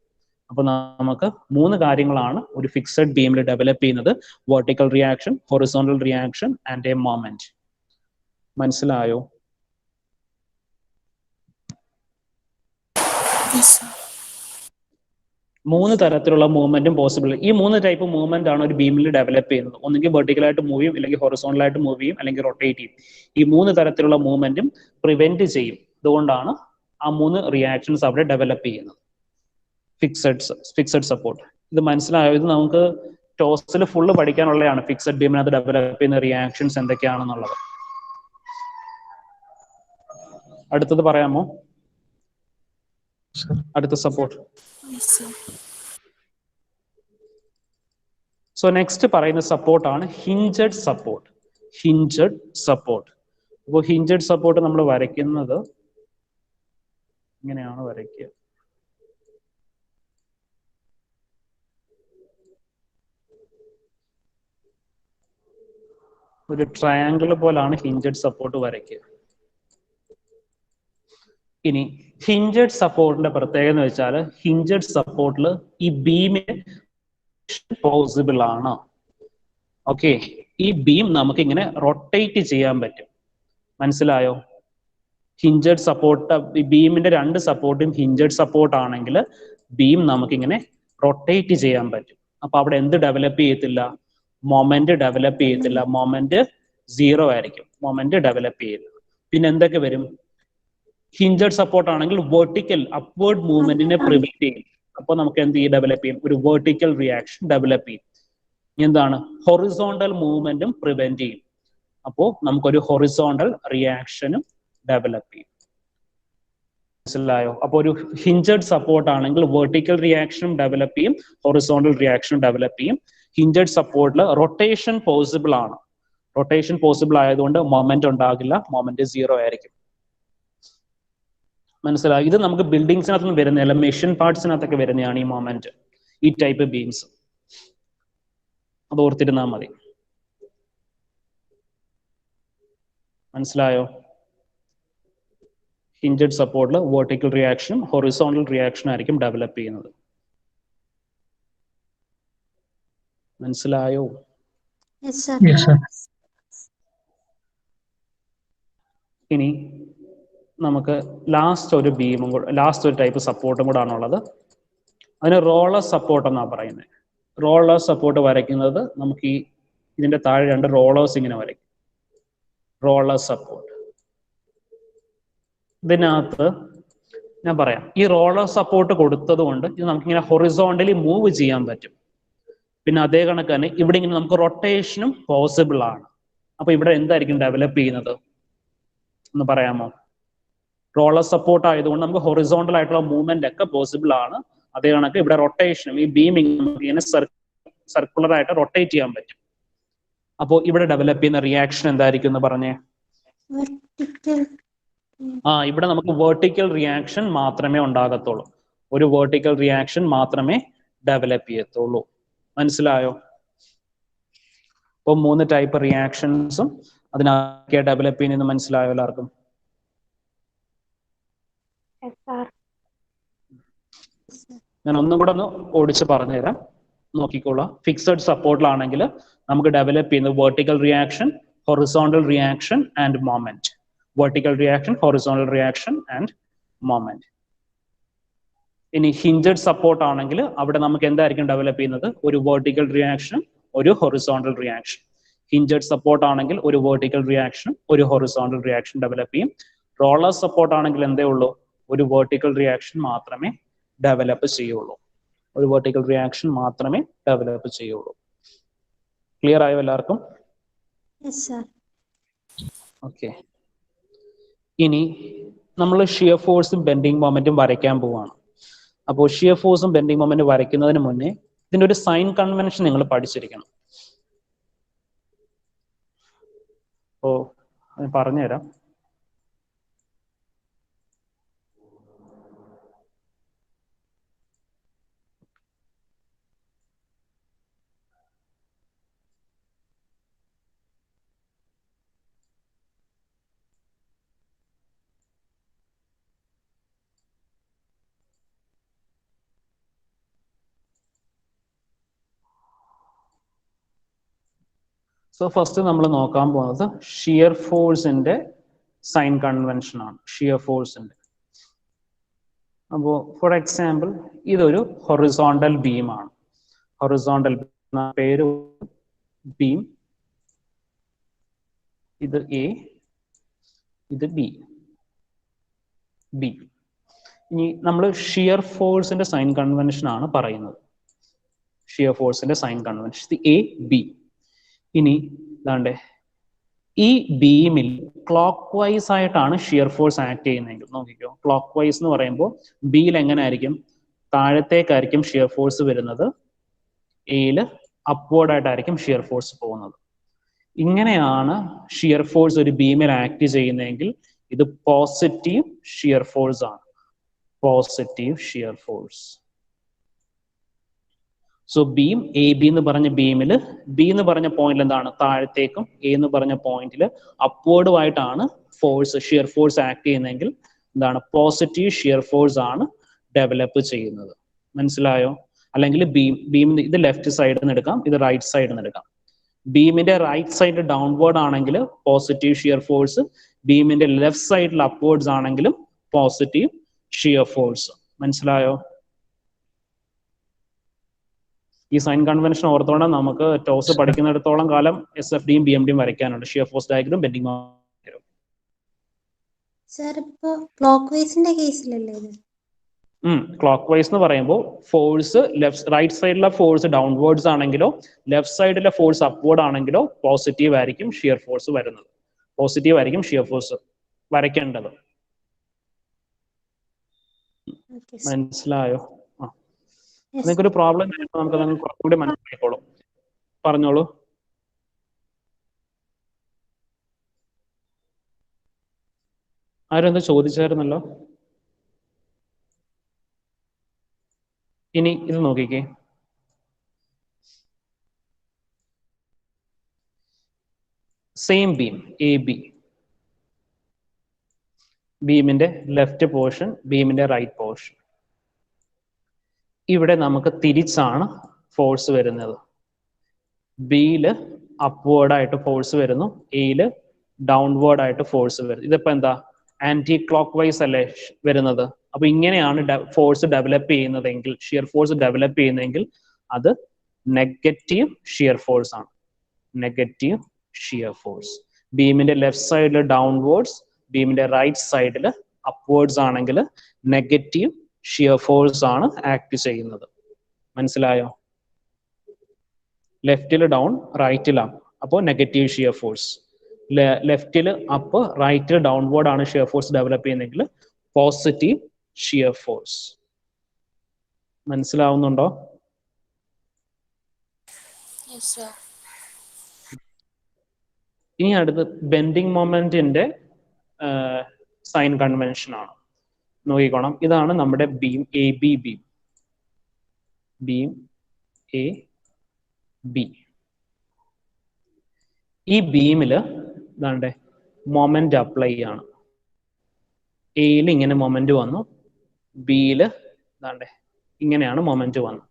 അപ്പൊ നമുക്ക് മൂന്ന് കാര്യങ്ങളാണ് ഒരു ഫിക്സഡ് ബീമിൽ ഡെവലപ്പ് ചെയ്യുന്നത്: vertical reaction, horizontal reaction and A moment. മനസ്സിലായോ? മൂന്ന് തരത്തിലുള്ള മൂവ്മെന്റും പോസിബിൾ. ഈ മൂന്ന് ടൈപ്പ് മൂവ്മെന്റ് ആണ് ഒരു ബീമിൽ ഡെവലപ്പ് ചെയ്യുന്നത്. ഒന്നുകിൽ വെർട്ടിക്കലായിട്ട് മൂവ് ചെയ്യും, അല്ലെങ്കിൽ ഹൊറിസോണ്ടലായിട്ട് മൂവ് ചെയ്യും, അല്ലെങ്കിൽ റൊട്ടേറ്റ് ചെയ്യും. ഈ മൂന്ന് തരത്തിലുള്ള മൂവ്മെന്റും പ്രിവെന്റ് ചെയ്യും. അതുകൊണ്ടാണ് ആ മൂന്ന് റിയാക്ഷൻസ് അവിടെ ഡെവലപ്പ് ചെയ്യുന്നത്. Fixed support. ഇത് മനസ്സിലായോ? ഇത് നമുക്ക് ടോസിൽ ഫുള്ള് പഠിക്കാനുള്ളതാണ്, ഫിക്സഡ് ബീമിനകത്ത് ഡെവലപ്പ് ചെയ്യുന്ന റിയാക്ഷൻസ് എന്തൊക്കെയാണെന്നുള്ളത്. അടുത്തത് പറയാമോ? അടുത്ത സപ്പോർട്ട്. സോ നെക്സ്റ്റ് പറയുന്ന സപ്പോർട്ടാണ് ഹിഞ്ചഡ് സപ്പോർട്ട്. അപ്പോൾ ഹിഞ്ചഡ് സപ്പോർട്ട് നമ്മൾ വരയ്ക്കുന്നത് ഇങ്ങനെയാണ് വരയ്ക്കുക. ഒരു ട്രയാങ്കിൾ പോലാണ് ഹിഞ്ചഡ് സപ്പോർട്ട് വരയ്ക്കുക. ഇനി ഹിഞ്ചഡ് സപ്പോർട്ടിന്റെ പ്രത്യേകത എന്ന് വെച്ചാൽ, ഹിഞ്ചഡ് സപ്പോർട്ടിൽ ഈ ബീമിന് പോസിബിൾ ആണ്. ഓക്കെ, ഈ ബീം നമുക്ക് ഇങ്ങനെ റൊട്ടേറ്റ് ചെയ്യാൻ പറ്റും. മനസ്സിലായോ? ഹിഞ്ചഡ് സപ്പോർട്ട്, ബീമിന്റെ രണ്ട് സപ്പോർട്ടും ഹിഞ്ചഡ് സപ്പോർട്ട് ആണെങ്കിൽ ബീം നമുക്കിങ്ങനെ റൊട്ടേറ്റ് ചെയ്യാൻ പറ്റും. അപ്പൊ അവിടെ എന്ത് ഡെവലപ്പ് ചെയ്യത്തില്ല? മൊമെന്റ് ഡെവലപ്പ് ചെയ്യത്തില്ല. മൊമെന്റ് 0 ആയിരിക്കും, മൊമെന്റ് ഡെവലപ്പ് ചെയ്യില്ല. പിന്നെ എന്തൊക്കെ വരും? ഹിഞ്ചഡ് സപ്പോർട്ട് ആണെങ്കിൽ വെർട്ടിക്കൽ അപ്വേർഡ് മൂവ്മെന്റിനെ പ്രിവെന്റ് ചെയ്യും. അപ്പൊ നമുക്ക് എന്ത് ചെയ്യും? ഡെവലപ്പ് ചെയ്യും, ഒരു വെർട്ടിക്കൽ റിയാക്ഷൻ ഡെവലപ്പ് ചെയ്യും. എന്താണ്? ഹൊറിസോണ്ടൽ മൂവ്മെന്റും പ്രിവെന്റ് ചെയ്യും. അപ്പോൾ നമുക്കൊരു ഹൊറിസോണ്ടൽ റിയാക്ഷനും ഡെവലപ്പ് ചെയ്യും. മനസ്സിലായോ? അപ്പോൾ ഒരു ഹിഞ്ചഡ് സപ്പോർട്ട് ആണെങ്കിൽ വെർട്ടിക്കൽ റിയാക്ഷനും ഡെവലപ്പ് ചെയ്യും, ഹൊറിസോണ്ടൽ റിയാക്ഷനും ഡെവലപ്പ് ചെയ്യും. ഹിഞ്ചഡ് സപ്പോർട്ടിൽ റൊട്ടേഷൻ പോസിബിൾ ആണ്. റൊട്ടേഷൻ പോസിബിൾ ആയതുകൊണ്ട് മൊമെന്റ് ഉണ്ടാകില്ല, മൊമെന്റ് 0 ആയിരിക്കും. മനസ്സിലായി? ഇത് നമുക്ക് ബിൽഡിങ്സിനകത്തൊന്നും വരുന്നില്ല, മെഷീൻ പാർട്സിനകത്തൊക്കെ വരുന്നതാണ് ഈ മൊമെന്റ്, ഈ ടൈപ്പ് ബീംസ്. അത് ഓർത്തിരുന്നാൽ മതി. മനസ്സിലായോ? ഹിഞ്ചഡ് സപ്പോർട്ടിൽ വെർട്ടിക്കൽ റിയാക്ഷനും ഹൊറിസോണ്ടൽ റിയാക്ഷനും ആയിരിക്കും ഡെവലപ്പ് ചെയ്യുന്നത്. മനസ്സിലായോ? ഇനി നമുക്ക് ലാസ്റ്റ് ഒരു ബീമും കൂടെ, ലാസ്റ്റ് ഒരു ടൈപ്പ് സപ്പോർട്ടും കൂടെ ആണുള്ളത്. അതിന് റോളർ സപ്പോർട്ട് എന്നാണ് പറയുന്നത്. റോളർ സപ്പോർട്ട് വരയ്ക്കുന്നത് നമുക്ക് ഇതിന്റെ താഴെ രണ്ട് റോളേഴ്സ് ഇങ്ങനെ വരയ്ക്കും. Roller support. ഇതിനകത്ത് ഞാൻ പറയാം, ഈ റോളർ സപ്പോർട്ട് കൊടുത്തത് കൊണ്ട് ഇത് നമുക്കിങ്ങനെ ഹൊറിസോണ്ടലി മൂവ് ചെയ്യാൻ പറ്റും. പിന്നെ അതേ കണക്ക് തന്നെ ഇവിടെ ഇങ്ങനെ നമുക്ക് റൊട്ടേഷനും പോസിബിൾ ആണ്. അപ്പൊ ഇവിടെ എന്തായിരിക്കും ഡെവലപ്പ് ചെയ്യുന്നത് എന്ന് പറയാമോ? റോളർ സപ്പോർട്ട് ആയതുകൊണ്ട് നമുക്ക് ഹൊറിസോണ്ടൽ ആയിട്ടുള്ള മൂവ്മെന്റ് ഒക്കെ പോസിബിൾ ആണ്. അതേ കണക്ക് ഇവിടെ റൊട്ടേഷനും ഈ ബീമിങ് നമുക്ക് ഇങ്ങനെ സർക്കുലർ ആയിട്ട് റൊട്ടേറ്റ് ചെയ്യാൻ പറ്റും. അപ്പോൾ ഇവിടെ ഡെവലപ്പ് ചെയ്യുന്ന റിയാക്ഷൻ എന്തായിരിക്കും എന്ന് പറഞ്ഞേ? ഇവിടെ നമുക്ക് വെർട്ടിക്കൽ റിയാക്ഷൻ മാത്രമേ ഉണ്ടാകത്തുള്ളൂ. ഒരു വെർട്ടിക്കൽ റിയാക്ഷൻ മാത്രമേ ഡെവലപ്പ് ചെയ്യത്തുള്ളൂ. മനസ്സിലായോ? അപ്പോൾ 3 ടൈപ്പ് റിയാക്ഷൻസും അതിനൊക്കെ ഡെവലപ്പ് ചെയ്യുന്നത് മനസ്സിലായോ എല്ലാവർക്കും? ഞാൻ ഒന്നും കൂടെ ഒന്ന് ഓടിച്ച് പറഞ്ഞുതരാം, നോക്കിക്കോളാം. ഫിക്സഡ് സപ്പോർട്ടിലാണെങ്കിൽ നമുക്ക് ഡെവലപ്പ് ചെയ്യുന്നത് vertical reaction, horizontal reaction and moment. Vertical reaction, horizontal reaction and moment. ഇനി ഹിഞ്ചഡ് സപ്പോർട്ട് ആണെങ്കിൽ അവിടെ നമുക്ക് എന്തായിരിക്കും ഡെവലപ്പ് ചെയ്യുന്നത്? ഒരു വെർട്ടിക്കൽ റിയാക്ഷൻ, ഒരു ഹൊറിസോണ്ടൽ റിയാക്ഷൻ. ഹിഞ്ചഡ് സപ്പോർട്ട് ആണെങ്കിൽ ഒരു വെർട്ടിക്കൽ റിയാക്ഷൻ, ഒരു ഹൊറിസോണ്ടൽ റിയാക്ഷൻ ഡെവലപ്പ് ചെയ്യും. റോളർ സപ്പോർട്ട് ആണെങ്കിൽ എന്തേ ഉള്ളൂ? ഒരു വെർട്ടിക്കൽ റിയാക്ഷൻ മാത്രമേ ഡെവലപ്പ് ചെയ്യുള്ളൂ. ഒരു വെർട്ടിക്കൽ റിയാക്ഷൻ മാത്രമേ ഡെവലപ്പ് ചെയ്യുള്ളൂ. ക്ലിയർ ആയോ എല്ലാവർക്കും? ഓക്കെ. ഇനി നമ്മൾ ഷിയർ ഫോഴ്സും ബെൻഡിങ് മൊമെന്റും വരയ്ക്കാൻ പോവാണ്. അപ്പോൾ ഷിയർ ഫോഴ്സും ബെൻഡിങ് മൊമെന്റ് വരയ്ക്കുന്നതിന് മുന്നേ ഇതിന്റെ ഒരു സൈൻ കൺവെൻഷൻ നിങ്ങൾ പഠിച്ചിരിക്കണം. ഞാൻ പറഞ്ഞുതരാം. സോ ഫസ്റ്റ് നമ്മൾ നോക്കാൻ പോകുന്നത് ഷിയർ ഫോഴ്സിന്റെ സൈൻ കൺവെൻഷൻ ആണ്. ഷിയർ ഫോഴ്സിന്റെ, അപ്പോൾ ഫോർ എക്സാമ്പിൾ ഇതൊരു ഹൊറിസോണ്ടൽ ബീം ആണ്. ഹൊറിസോണ്ടൽ പേര് ബീം. ഇത് എ, ഇത് ബി. ഇനി നമ്മൾ ഷിയർ ഫോഴ്സിന്റെ സൈൻ കൺവെൻഷൻ ആണ് പറയുന്നത്. ഷിയർ ഫോഴ്സിന്റെ സൈൻ കൺവെൻഷൻ എ ബി. ഇനി ഇതാണ്ട് ഈ ബീമിൽ ക്ലോക്ക് വൈസ് ആയിട്ടാണ് ഷിയർ ഫോഴ്സ് ആക്ട് ചെയ്യുന്നതെങ്കിൽ നോക്കിക്കോ. ക്ലോക്ക് വൈസ് എന്ന് പറയുമ്പോൾ ബിയിൽ എങ്ങനെ ആയിരിക്കും? താഴത്തേക്കായിരിക്കും ഷിയർ ഫോഴ്സ് വരുന്നത്, എയിൽ അപ്വേർഡ് ആയിട്ടായിരിക്കും ഷിയർ ഫോഴ്സ് പോകുന്നത്. ഇങ്ങനെയാണ് ഷിയർ ഫോഴ്സ് ഒരു ബീമിൽ ആക്ട് ചെയ്യുന്നതെങ്കിൽ ഇത് പോസിറ്റീവ് ഷിയർ ഫോഴ്സ് ആണ്. Positive shear force. So beam A B എന്ന് പറഞ്ഞ ബീമിൽ ബി എന്ന് പറഞ്ഞ പോയിന്റിൽ എന്താണ്? താഴത്തേക്കും എ എന്ന് പറഞ്ഞ പോയിന്റിൽ അപ്വേർഡും ആയിട്ടാണ് ഫോഴ്സ്, ഷിയർ ഫോഴ്സ് ആക്ട് ചെയ്യുന്നതെങ്കിൽ എന്താണ്? പോസിറ്റീവ് ഷിയർ ഫോഴ്സ് ആണ് ഡെവലപ്പ് ചെയ്യുന്നത്. മനസ്സിലായോ? അല്ലെങ്കിൽ ബീം ഇത് ലെഫ്റ്റ് സൈഡിൽ നിന്ന് എടുക്കാം, ഇത് റൈറ്റ് സൈഡിൽ നിന്ന് എടുക്കാം. ബീമിന്റെ റൈറ്റ് സൈഡ് ഡൗൺവേർഡ് ആണെങ്കിൽ പോസിറ്റീവ് ഷിയർ ഫോഴ്സ്, ബീമിന്റെ ലെഫ്റ്റ് സൈഡിൽ അപ്വേർഡ്സ് ആണെങ്കിലും പോസിറ്റീവ് ഷിയർ ഫോഴ്സ്. മനസ്സിലായോ? ഈ സൈൻ കൺവെൻഷൻ ഓർത്തോണം. നമുക്ക് ടോസ് പഠിക്കുന്നിടത്തോളം കാലം SFDയും BMDയും വരയ്ക്കാനുണ്ട്. Shear force diagram, bending diagram. Sir ഇപ്പോ ക്ലോക്ക് വൈസിന്റെ കേസിലല്ലേ ഇത്? ക്ലോക്ക് വൈസ് എന്ന് പറയുമ്പോൾ ഫോഴ്സ് റൈറ്റ് സൈഡിലെ ഫോഴ്സ് ഡൗൺവേർഡ്സ് ആണെങ്കിലോ ലെഫ്റ്റ് സൈഡിലെ ഫോഴ്സ് അപ്വേർഡ് ആണെങ്കിലോ പോസിറ്റീവ് ആയിരിക്കും ഷിയർ ഫോഴ്സ് വരുന്നത്. പോസിറ്റീവ് ആയിരിക്കും ഷിയർ ഫോഴ്സ് വരയ്ക്കേണ്ടത്. മനസ്സിലായോ? നിങ്ങൾക്കൊരു പ്രോബ്ലം നമുക്ക് കുറച്ചുകൂടി മനസ്സിലായിക്കോളും. പറഞ്ഞോളൂ. ആരും എന്താ ചോദിച്ചായിരുന്നല്ലോ. ഇനി ഇത് നോക്കിക്കേ. Same beam A B. ബീമിന്റെ ലെഫ്റ്റ് പോർഷൻ, ബീമിന്റെ റൈറ്റ് പോർഷൻ. ഇവിടെ നമുക്ക് തിരിച്ചാണ് ഫോഴ്സ് വരുന്നത്. ബിയില് അപ്വേർഡ് ആയിട്ട് ഫോഴ്സ് വരുന്നു, എയില് ഡൗൺവേർഡ് ആയിട്ട് ഫോഴ്സ് വരുന്നു. ഇതിപ്പോ എന്താ? ആന്റി ക്ലോക്ക് വൈസ് അല്ലേ വരുന്നത്. അപ്പൊ ഇങ്ങനെയാണ് ഫോഴ്സ് ഡെവലപ്പ് ചെയ്യുന്നതെങ്കിൽ, ഷിയർ ഫോഴ്സ് ഡെവലപ്പ് ചെയ്യുന്നതെങ്കിൽ അത് നെഗറ്റീവ് ഷിയർ ഫോഴ്സ് ആണ്. Negative shear force. ബീമിന്റെ ലെഫ്റ്റ് സൈഡിൽ ഡൗൺവേർഡ്സ്, ബീമിന്റെ റൈറ്റ് സൈഡിൽ അപ്വേർഡ്സ് ആണെങ്കിൽ നെഗറ്റീവ് ഷിയർ ഫോഴ്സ് ആണ് ആക്ട് ചെയ്യുന്നത്. മനസ്സിലായോ? ലെഫ്റ്റിൽ ഡൗൺ, റൈറ്റിൽ അപ്പ്, അപ്പോൾ നെഗറ്റീവ് ഷിയർ ഫോഴ്സ്. ലെഫ്റ്റിൽ അപ്പ്, റൈറ്റിൽ ഡൗൺവേർഡ് ആണ് ഷിയർ ഫോഴ്സ് ഡെവലപ്പ് ചെയ്യുന്നതെങ്കിൽ പോസിറ്റീവ് ഷിയർ ഫോഴ്സ്. മനസ്സിലാവുന്നുണ്ടോ? ഇനി അടുത്ത് ബെൻഡിങ് മൊമെന്റിന്റെ സൈൻ കൺവെൻഷൻ ആണ്. നോക്കിക്കോണം, ഇതാണ് നമ്മുടെ beam A B beam. Beam A B. ഈ ബീമില് ഇതാണ്ട് മൊമെന്റ് അപ്ലൈ ചെയ്യാണ്. എയിൽ ഇങ്ങനെ മൊമെന്റ് വന്നു, ബിയില് ഇതാണ്ട് ഇങ്ങനെയാണ് മൊമെന്റ് വന്നത്.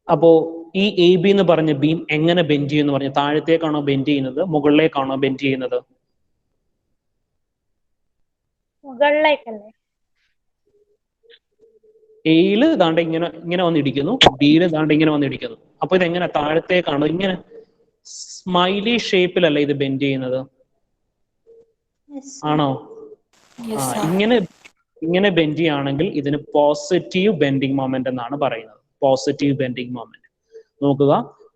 അപ്പോ ഈ എ ബി എന്ന് പറഞ്ഞ ബീം എങ്ങനെ ബെൻഡ് ചെയ്യുമെന്ന് പറഞ്ഞ്, താഴത്തേക്കാണോ ബെൻഡ് ചെയ്യുന്നത്, മുകളിലേക്കാണോ ബെൻഡ് ചെയ്യുന്നത്? മുകളിലേക്കല്ലേ? എയില് ദാണ്ട് ഇങ്ങനെ വന്നിടിക്കുന്നു, ബിയില് ദാണ്ട് ഇങ്ങനെ വന്നിടിക്കുന്നു. അപ്പൊ ഇത് എങ്ങനെ താഴത്തേക്കാണോ? ഇങ്ങനെ സ്മൈലി ഷേപ്പിലല്ലേ ഇത് ബെൻഡ് ചെയ്യുന്നത്? ആണോ? ഇങ്ങനെ ബെൻഡ് ചെയ്യുകയാണെങ്കിൽ ഇതിന് പോസിറ്റീവ് ബെൻഡിങ് മൊമെന്റ് എന്നാണ് പറയുന്നത്. Positive bending moment. നോക്കുക,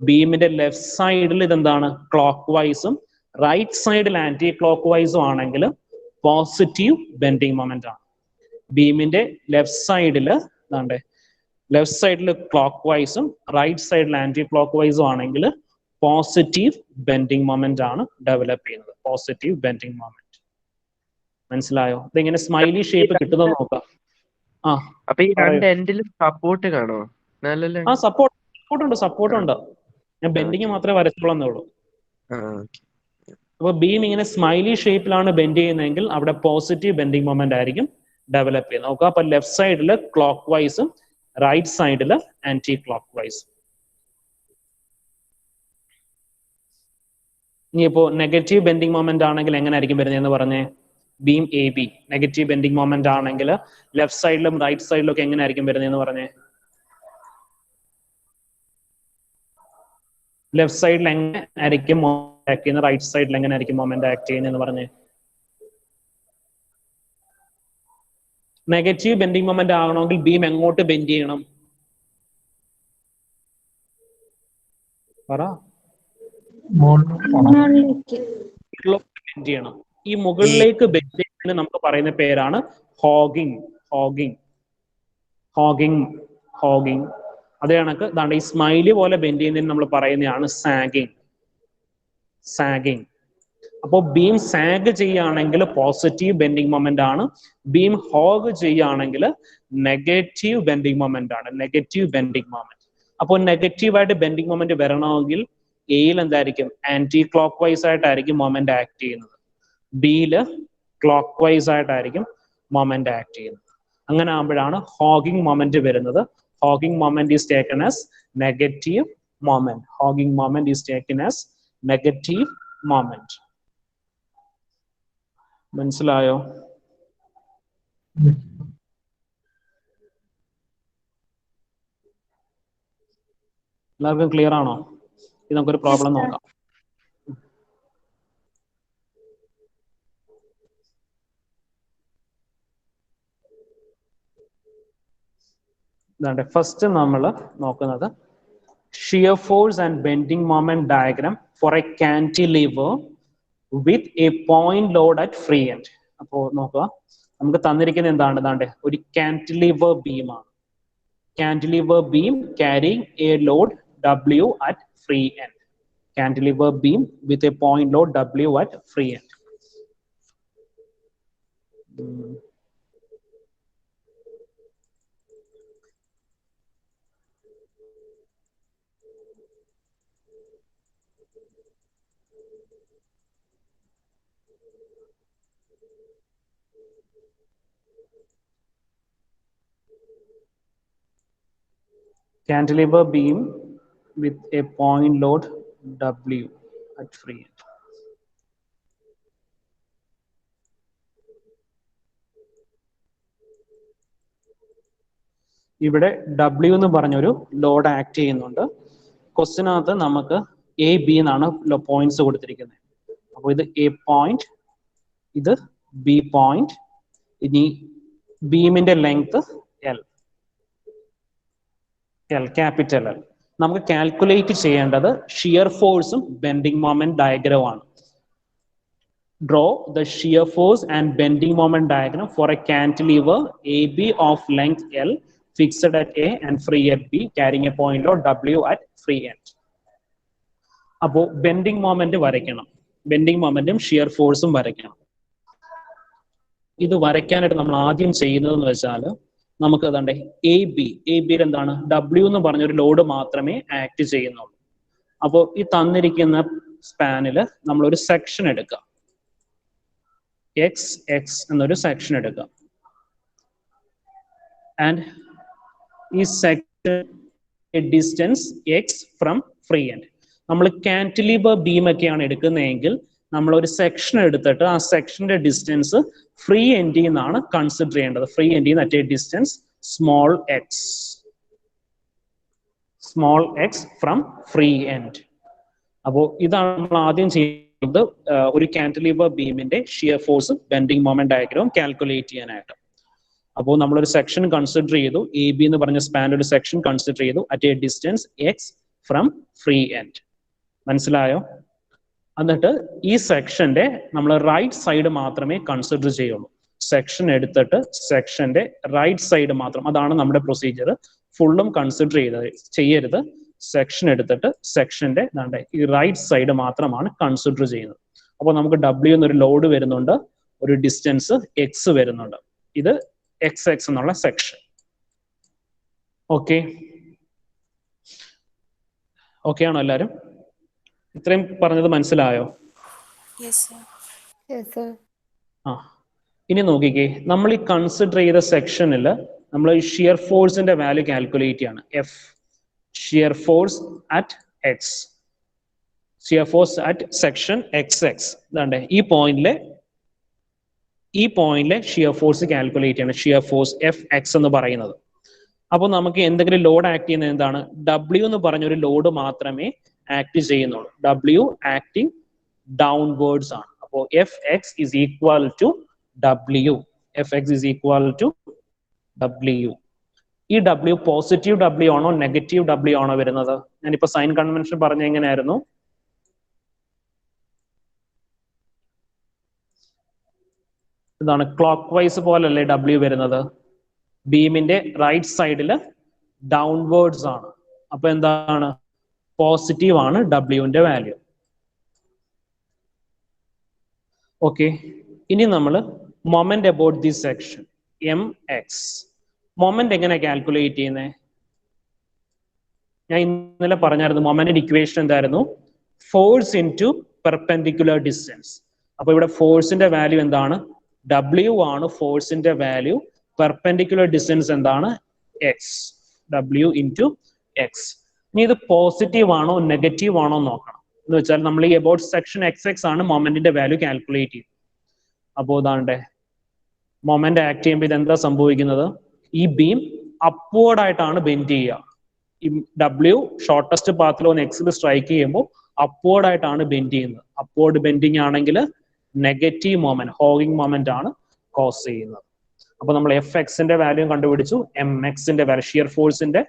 ബീമിന്റെ ലെഫ്റ്റ് സൈഡിൽ ഇതെന്താണ്? ക്ലോക്ക് വൈസും റൈറ്റ് സൈഡിൽ ആന്റി ക്ലോക്ക് വൈസും ആണെങ്കിൽ പോസിറ്റീവ് ബെൻഡിങ് മൊമെന്റ് ആണ്. ബീമിന്റെ ലെഫ്റ്റ് സൈഡില് ക്ലോക്ക് വൈസും റൈറ്റ് സൈഡിൽ ആന്റി ക്ലോക്ക് വൈസും ആണെങ്കിൽ പോസിറ്റീവ് ബെൻഡിങ് മൊമെന്റ് ആണ് ഡെവലപ്പ് ചെയ്യുന്നത്. Positive bending moment. മനസ്സിലായോ? ഇതെങ്ങനെ സ്മൈലി ഷേപ്പ് കിട്ടുന്നത് നോക്കാം. അപ്പൊ ഈ രണ്ട് എൻഡിലും സപ്പോർട്ട് കാണോ? സപ്പോർട്ട് ഉണ്ട്. ഞാൻ ബെൻഡിങ് മാത്രമേ വരച്ചോളന്നേ ഉള്ളൂ. അപ്പൊ ബീം ഇങ്ങനെ സ്മൈലി ഷേപ്പിലാണ് ബെൻഡ് ചെയ്യുന്നതെങ്കിൽ അവിടെ പോസിറ്റീവ് ബെൻഡിങ് മൊമെന്റ് ആയിരിക്കും ഡെവലപ്പ് ചെയ്യുന്നത്. നോക്കുക, അപ്പൊ ലെഫ്റ്റ് സൈഡില് ക്ലോക്ക് വൈസും റൈറ്റ് സൈഡില് ആന്റി ക്ലോക്ക് വൈസും. ഇനിയിപ്പോ നെഗറ്റീവ് ബെൻഡിങ് മൊമെന്റ് ആണെങ്കിൽ എങ്ങനെ ആയിരിക്കും വരുന്നതെന്ന് പറഞ്ഞേ. Beam A B negative bending moment ആണെങ്കിൽ ലെഫ്റ്റ് സൈഡിലും റൈറ്റ് സൈഡിലും ഒക്കെ എങ്ങനെ ആയിരിക്കും വരുന്നതെന്ന് പറഞ്ഞേ. ലെഫ്റ്റ് സൈഡിൽ എങ്ങനെ ആയിരിക്കും മൊമെന്റ് ആക്ട് ചെയ്യുന്നത്, റൈറ്റ് സൈഡിൽ എങ്ങനെ ആയിരിക്കും മൊമെന്റ് ആക്ട് ചെയ്യുന്നതെന്ന് പറഞ്ഞേ. നെഗറ്റീവ് ബെൻഡിങ് മൊമെന്റ് ആകണമെങ്കിൽ ബീം എങ്ങോട്ട് ബെൻഡ് ചെയ്യണം? പറ. ബെൻഡ് ചെയ്യണം. ഈ മുകളിലേക്ക് ബെൻഡ് ചെയ്യുന്നതിന് നമുക്ക് പറയുന്ന പേരാണ് ഹോഗിങ്. അതേ കണക്ക് ദാണ്ട് ഈ സ്മൈലി പോലെ ബെൻഡ് ചെയ്യുന്നതിന് നമ്മൾ പറയുന്നതാണ് സാഗിങ്. അപ്പോൾ ബീം സാഗ് ചെയ്യുകയാണെങ്കിൽ പോസിറ്റീവ് ബെൻഡിങ് മൊമെന്റ് ആണ്. ബീം ഹോഗ് ചെയ്യുകയാണെങ്കിൽ നെഗറ്റീവ് ബെൻഡിങ് മൊമെന്റ് ആണ്. അപ്പോൾ നെഗറ്റീവായിട്ട് ബെൻഡിങ് മൊമെന്റ് വരണമെങ്കിൽ എയിൽ എന്തായിരിക്കും? ആന്റി ക്ലോക്ക് വൈസ് ആയിട്ടായിരിക്കും മൊമെന്റ് ആക്ട് ചെയ്യുന്നത്. ബിയില് ക്ലോക്ക് വൈസ് ആയിട്ടായിരിക്കും മൊമെന്റ് ആക്ട് ചെയ്യുന്നത്. അങ്ങനെ ആകുമ്പോഴാണ് ഹോഗിങ് മൊമെന്റ് വരുന്നത്. Hogging moment is taken as negative moment. മനസ്സിലായോ? എല്ലാവർക്കും ക്ലിയർ ആണോ? ഇത് നമുക്കൊരു പ്രോബ്ലം നോക്കാം. ഫസ്റ്റ് നമ്മൾ നോക്കുന്നത് shear force and bending moment diagram for a cantilever with a point load at free end. അപ്പോ നോക്കുക, നമുക്ക് തന്നിരിക്കുന്നത് എന്താണ്? ഒരു കാന്റിലിവർ ബീമാണ്. Cantilever beam carrying a load W at free end. Cantilever beam with a point load W at free end. Cantilever beam with a point load W at free end. ഇവിടെ W എന്ന് പറഞ്ഞൊരു load act ചെയ്യുന്നുണ്ട്. ക്വസ്റ്റിനകത്ത് നമുക്ക് A B എന്നാണ് points കൊടുത്തിരിക്കുന്നത്. അപ്പോൾ ഇത് A point, ഇത് ബി പോയിന്റ്. ഇനി ബീമിന്റെ ലെങ്ത് ക്യാപിറ്റൽ എൽ. നമുക്ക് കാൽക്കുലേറ്റ് ചെയ്യേണ്ടത് ഷിയർ ഫോഴ്സും ബെൻഡിങ് മൊമെന്റ് ഡയഗ്രമാണ്. Draw the shear force and bending moment diagram for a cantilever AB of length L fixed at A and free at B, carrying a point load W at free end. അപ്പോൾ bending moment വരയ്ക്കണം. Bending momentum shear ഫോഴ്സും വരയ്ക്കണം. ഇത് വരയ്ക്കാനായിട്ട് നമ്മൾ ആദ്യം ചെയ്യുന്നതെന്ന് വെച്ചാൽ നമുക്ക് അതാണ്ട് എ ബിയിൽ എന്താണ് W എന്ന് പറഞ്ഞൊരു ലോഡ് മാത്രമേ ആക്ട് ചെയ്യുന്നുള്ളൂ. അപ്പോൾ ഈ തന്നിരിക്കുന്ന സ്പാനിൽ നമ്മളൊരു സെക്ഷൻ എടുക്കുക. എക്സ് എന്നൊരു സെക്ഷൻ എടുക്കുക. ആൻഡ് ഈ section distance X from free end. നമ്മൾ കാന്റിലിവർ ബീം ഒക്കെയാണ് എടുക്കുന്നതെങ്കിൽ നമ്മൾ ഒരു സെക്ഷൻ എടുത്തിട്ട് ആ സെക്ഷന്റെ ഡിസ്റ്റൻസ് ഫ്രീ എൻഡിൽ നിന്നാണ് കൺസിഡർ ചെയ്യേണ്ടത്. ഫ്രീ എൻഡിൽ നിന്ന് at A distance small X from free end. അപ്പോൾ ഇതാണ് നമ്മൾ ആദ്യം ചെയ്യുന്നത്, ഒരു കാന്റിലിവർ ബീമിന്റെ shear force bending moment diagram calculate ചെയ്യാനായിട്ട്. അപ്പോൾ നമ്മളൊരു സെക്ഷൻ കൺസിഡർ ചെയ്തു, എ ബി എന്ന് പറഞ്ഞ സ്പാൻ ഒരു സെക്ഷൻ കൺസിഡർ ചെയ്തു at A distance X from free end. മനസ്സിലായോ? എന്നിട്ട് ഈ സെക്ഷന്റെ നമ്മൾ റൈറ്റ് സൈഡ് മാത്രമേ കൺസിഡർ ചെയ്യുള്ളൂ. സെക്ഷൻ എടുത്തിട്ട് സെക്ഷന്റെ റൈറ്റ് സൈഡ് മാത്രം, അതാണ് നമ്മുടെ പ്രൊസീജിയർ. ഫുള്ളും കൺസിഡർ ചെയ്യരുത്. സെക്ഷൻ എടുത്തിട്ട് സെക്ഷന്റെ ഈ റൈറ്റ് സൈഡ് മാത്രമാണ് കൺസിഡർ ചെയ്യുന്നത്. അപ്പോൾ നമുക്ക് W എന്നൊരു ലോഡ് വരുന്നുണ്ട്, ഒരു ഡിസ്റ്റൻസ് എക്സ് വരുന്നുണ്ട്. ഇത് എക്സ് എന്നുള്ള സെക്ഷൻ. ഓക്കെ ആണോ എല്ലാവരും? ഇത്രയും പറഞ്ഞത് മനസ്സിലായോ? ആ, ഇനി നോക്കിക്കേ, നമ്മൾ ഈ കൺസിഡർ ചെയ്ത സെക്ഷനിൽ നമ്മൾ ഈ ഷിയർ ഫോഴ്സിന്റെ വാല്യൂ കാൽക്കുലേറ്റ് ചെയ്യാണ്. F shear force at x, shear force at section x. ഇതാണ്ടേ ഈ പോയിന്റിലെ ഷിയർ ഫോഴ്സ് കാൽക്കുലേറ്റ് ചെയ്യണം. ഷിയർ ഫോഴ്സ് എഫ് എക്സ് എന്ന് പറയുന്നത്. അപ്പോൾ നമുക്ക് എന്തെങ്കിലും ലോഡ് ആക്ട് ചെയ്യുന്നത് എന്താണ്? W എന്ന് പറഞ്ഞൊരു ലോഡ് മാത്രമേ ആക്ട് ചെയ്യുന്നുള്ളൂ. W ആക്ടിങ് ഡൗൺവേർഡ്സ് ആണ്. അപ്പോൾ F X is equal to W. ഈ W പോസിറ്റീവ് W ആണോ നെഗറ്റീവ് W ആണോ വരുന്നത്? ഞാനിപ്പോ സൈൻ കൺവെൻഷൻ പറഞ്ഞ എങ്ങനെയായിരുന്നു? ഇതാണ് ക്ലോക്ക് വൈസ് പോലല്ലേ W വരുന്നത്. ബീമിന്റെ റൈറ്റ് സൈഡിൽ ഡൗൺവേർഡ്സ് ആണ്. അപ്പൊ എന്താണ്? പോസിറ്റീവ് ആണ് Wന്റെ വാല്യൂ. ഓക്കെ, ഇനി നമ്മൾ moment about this section mx. Moment എങ്ങനെ കാൽക്കുലേറ്റ് ചെയ്യുന്നത്? ഞാൻ ഇന്നലെ പറഞ്ഞായിരുന്നു മൊമെന്റിന്റെ ഇക്വേഷൻ എന്തായിരുന്നു? Force into perpendicular distance. അപ്പൊ ഇവിടെ ഫോഴ്സിന്റെ വാല്യൂ എന്താണ്? W ആണ് ഫോഴ്സിന്റെ വാല്യൂ. പെർപെൻഡിക്കുലർ ഡിസ്റ്റൻസ് എന്താണ്? എക്സ്. W into X. ഇനി ഇത് പോസിറ്റീവ് ആണോ നെഗറ്റീവ് ആണോ നോക്കണം. എന്ന് വെച്ചാൽ നമ്മൾ ഈ അബൌട്ട് സെക്ഷൻ എക്സ് ആണ് മൊമെന്റിന്റെ വാല്യൂ കാൽക്കുലേറ്റ് ചെയ്യുന്നത്. അപ്പോൾ ഇതാണ്ട് മൊമെന്റ് ആക്ട് ചെയ്യുമ്പോൾ ഇതെന്താ സംഭവിക്കുന്നത്? ഈ ബീം അപ്വേർഡ് ആയിട്ടാണ് ബെൻഡ് ചെയ്യുക. ഈ W ഷോർട്ടസ്റ്റ് പാത്തിൽ ഒന്ന് എക്സിൽ സ്ട്രൈക്ക് ചെയ്യുമ്പോൾ അപ്വേർഡ് ആയിട്ടാണ് ബെൻഡ് ചെയ്യുന്നത്. അപ്വേർഡ് ബെൻഡിങ് ആണെങ്കിൽ നെഗറ്റീവ് മൊമെന്റ്, ഹോഗിങ് മൊമെന്റ് ആണ് കോസ് ചെയ്യുന്നത്. അപ്പൊ നമ്മൾ എഫ് എക്സിന്റെ വാല്യൂ കണ്ടുപിടിച്ചു, mx ന്റെ വാല്യൂ, ഷിയർ ഫോഴ്സിന്റെ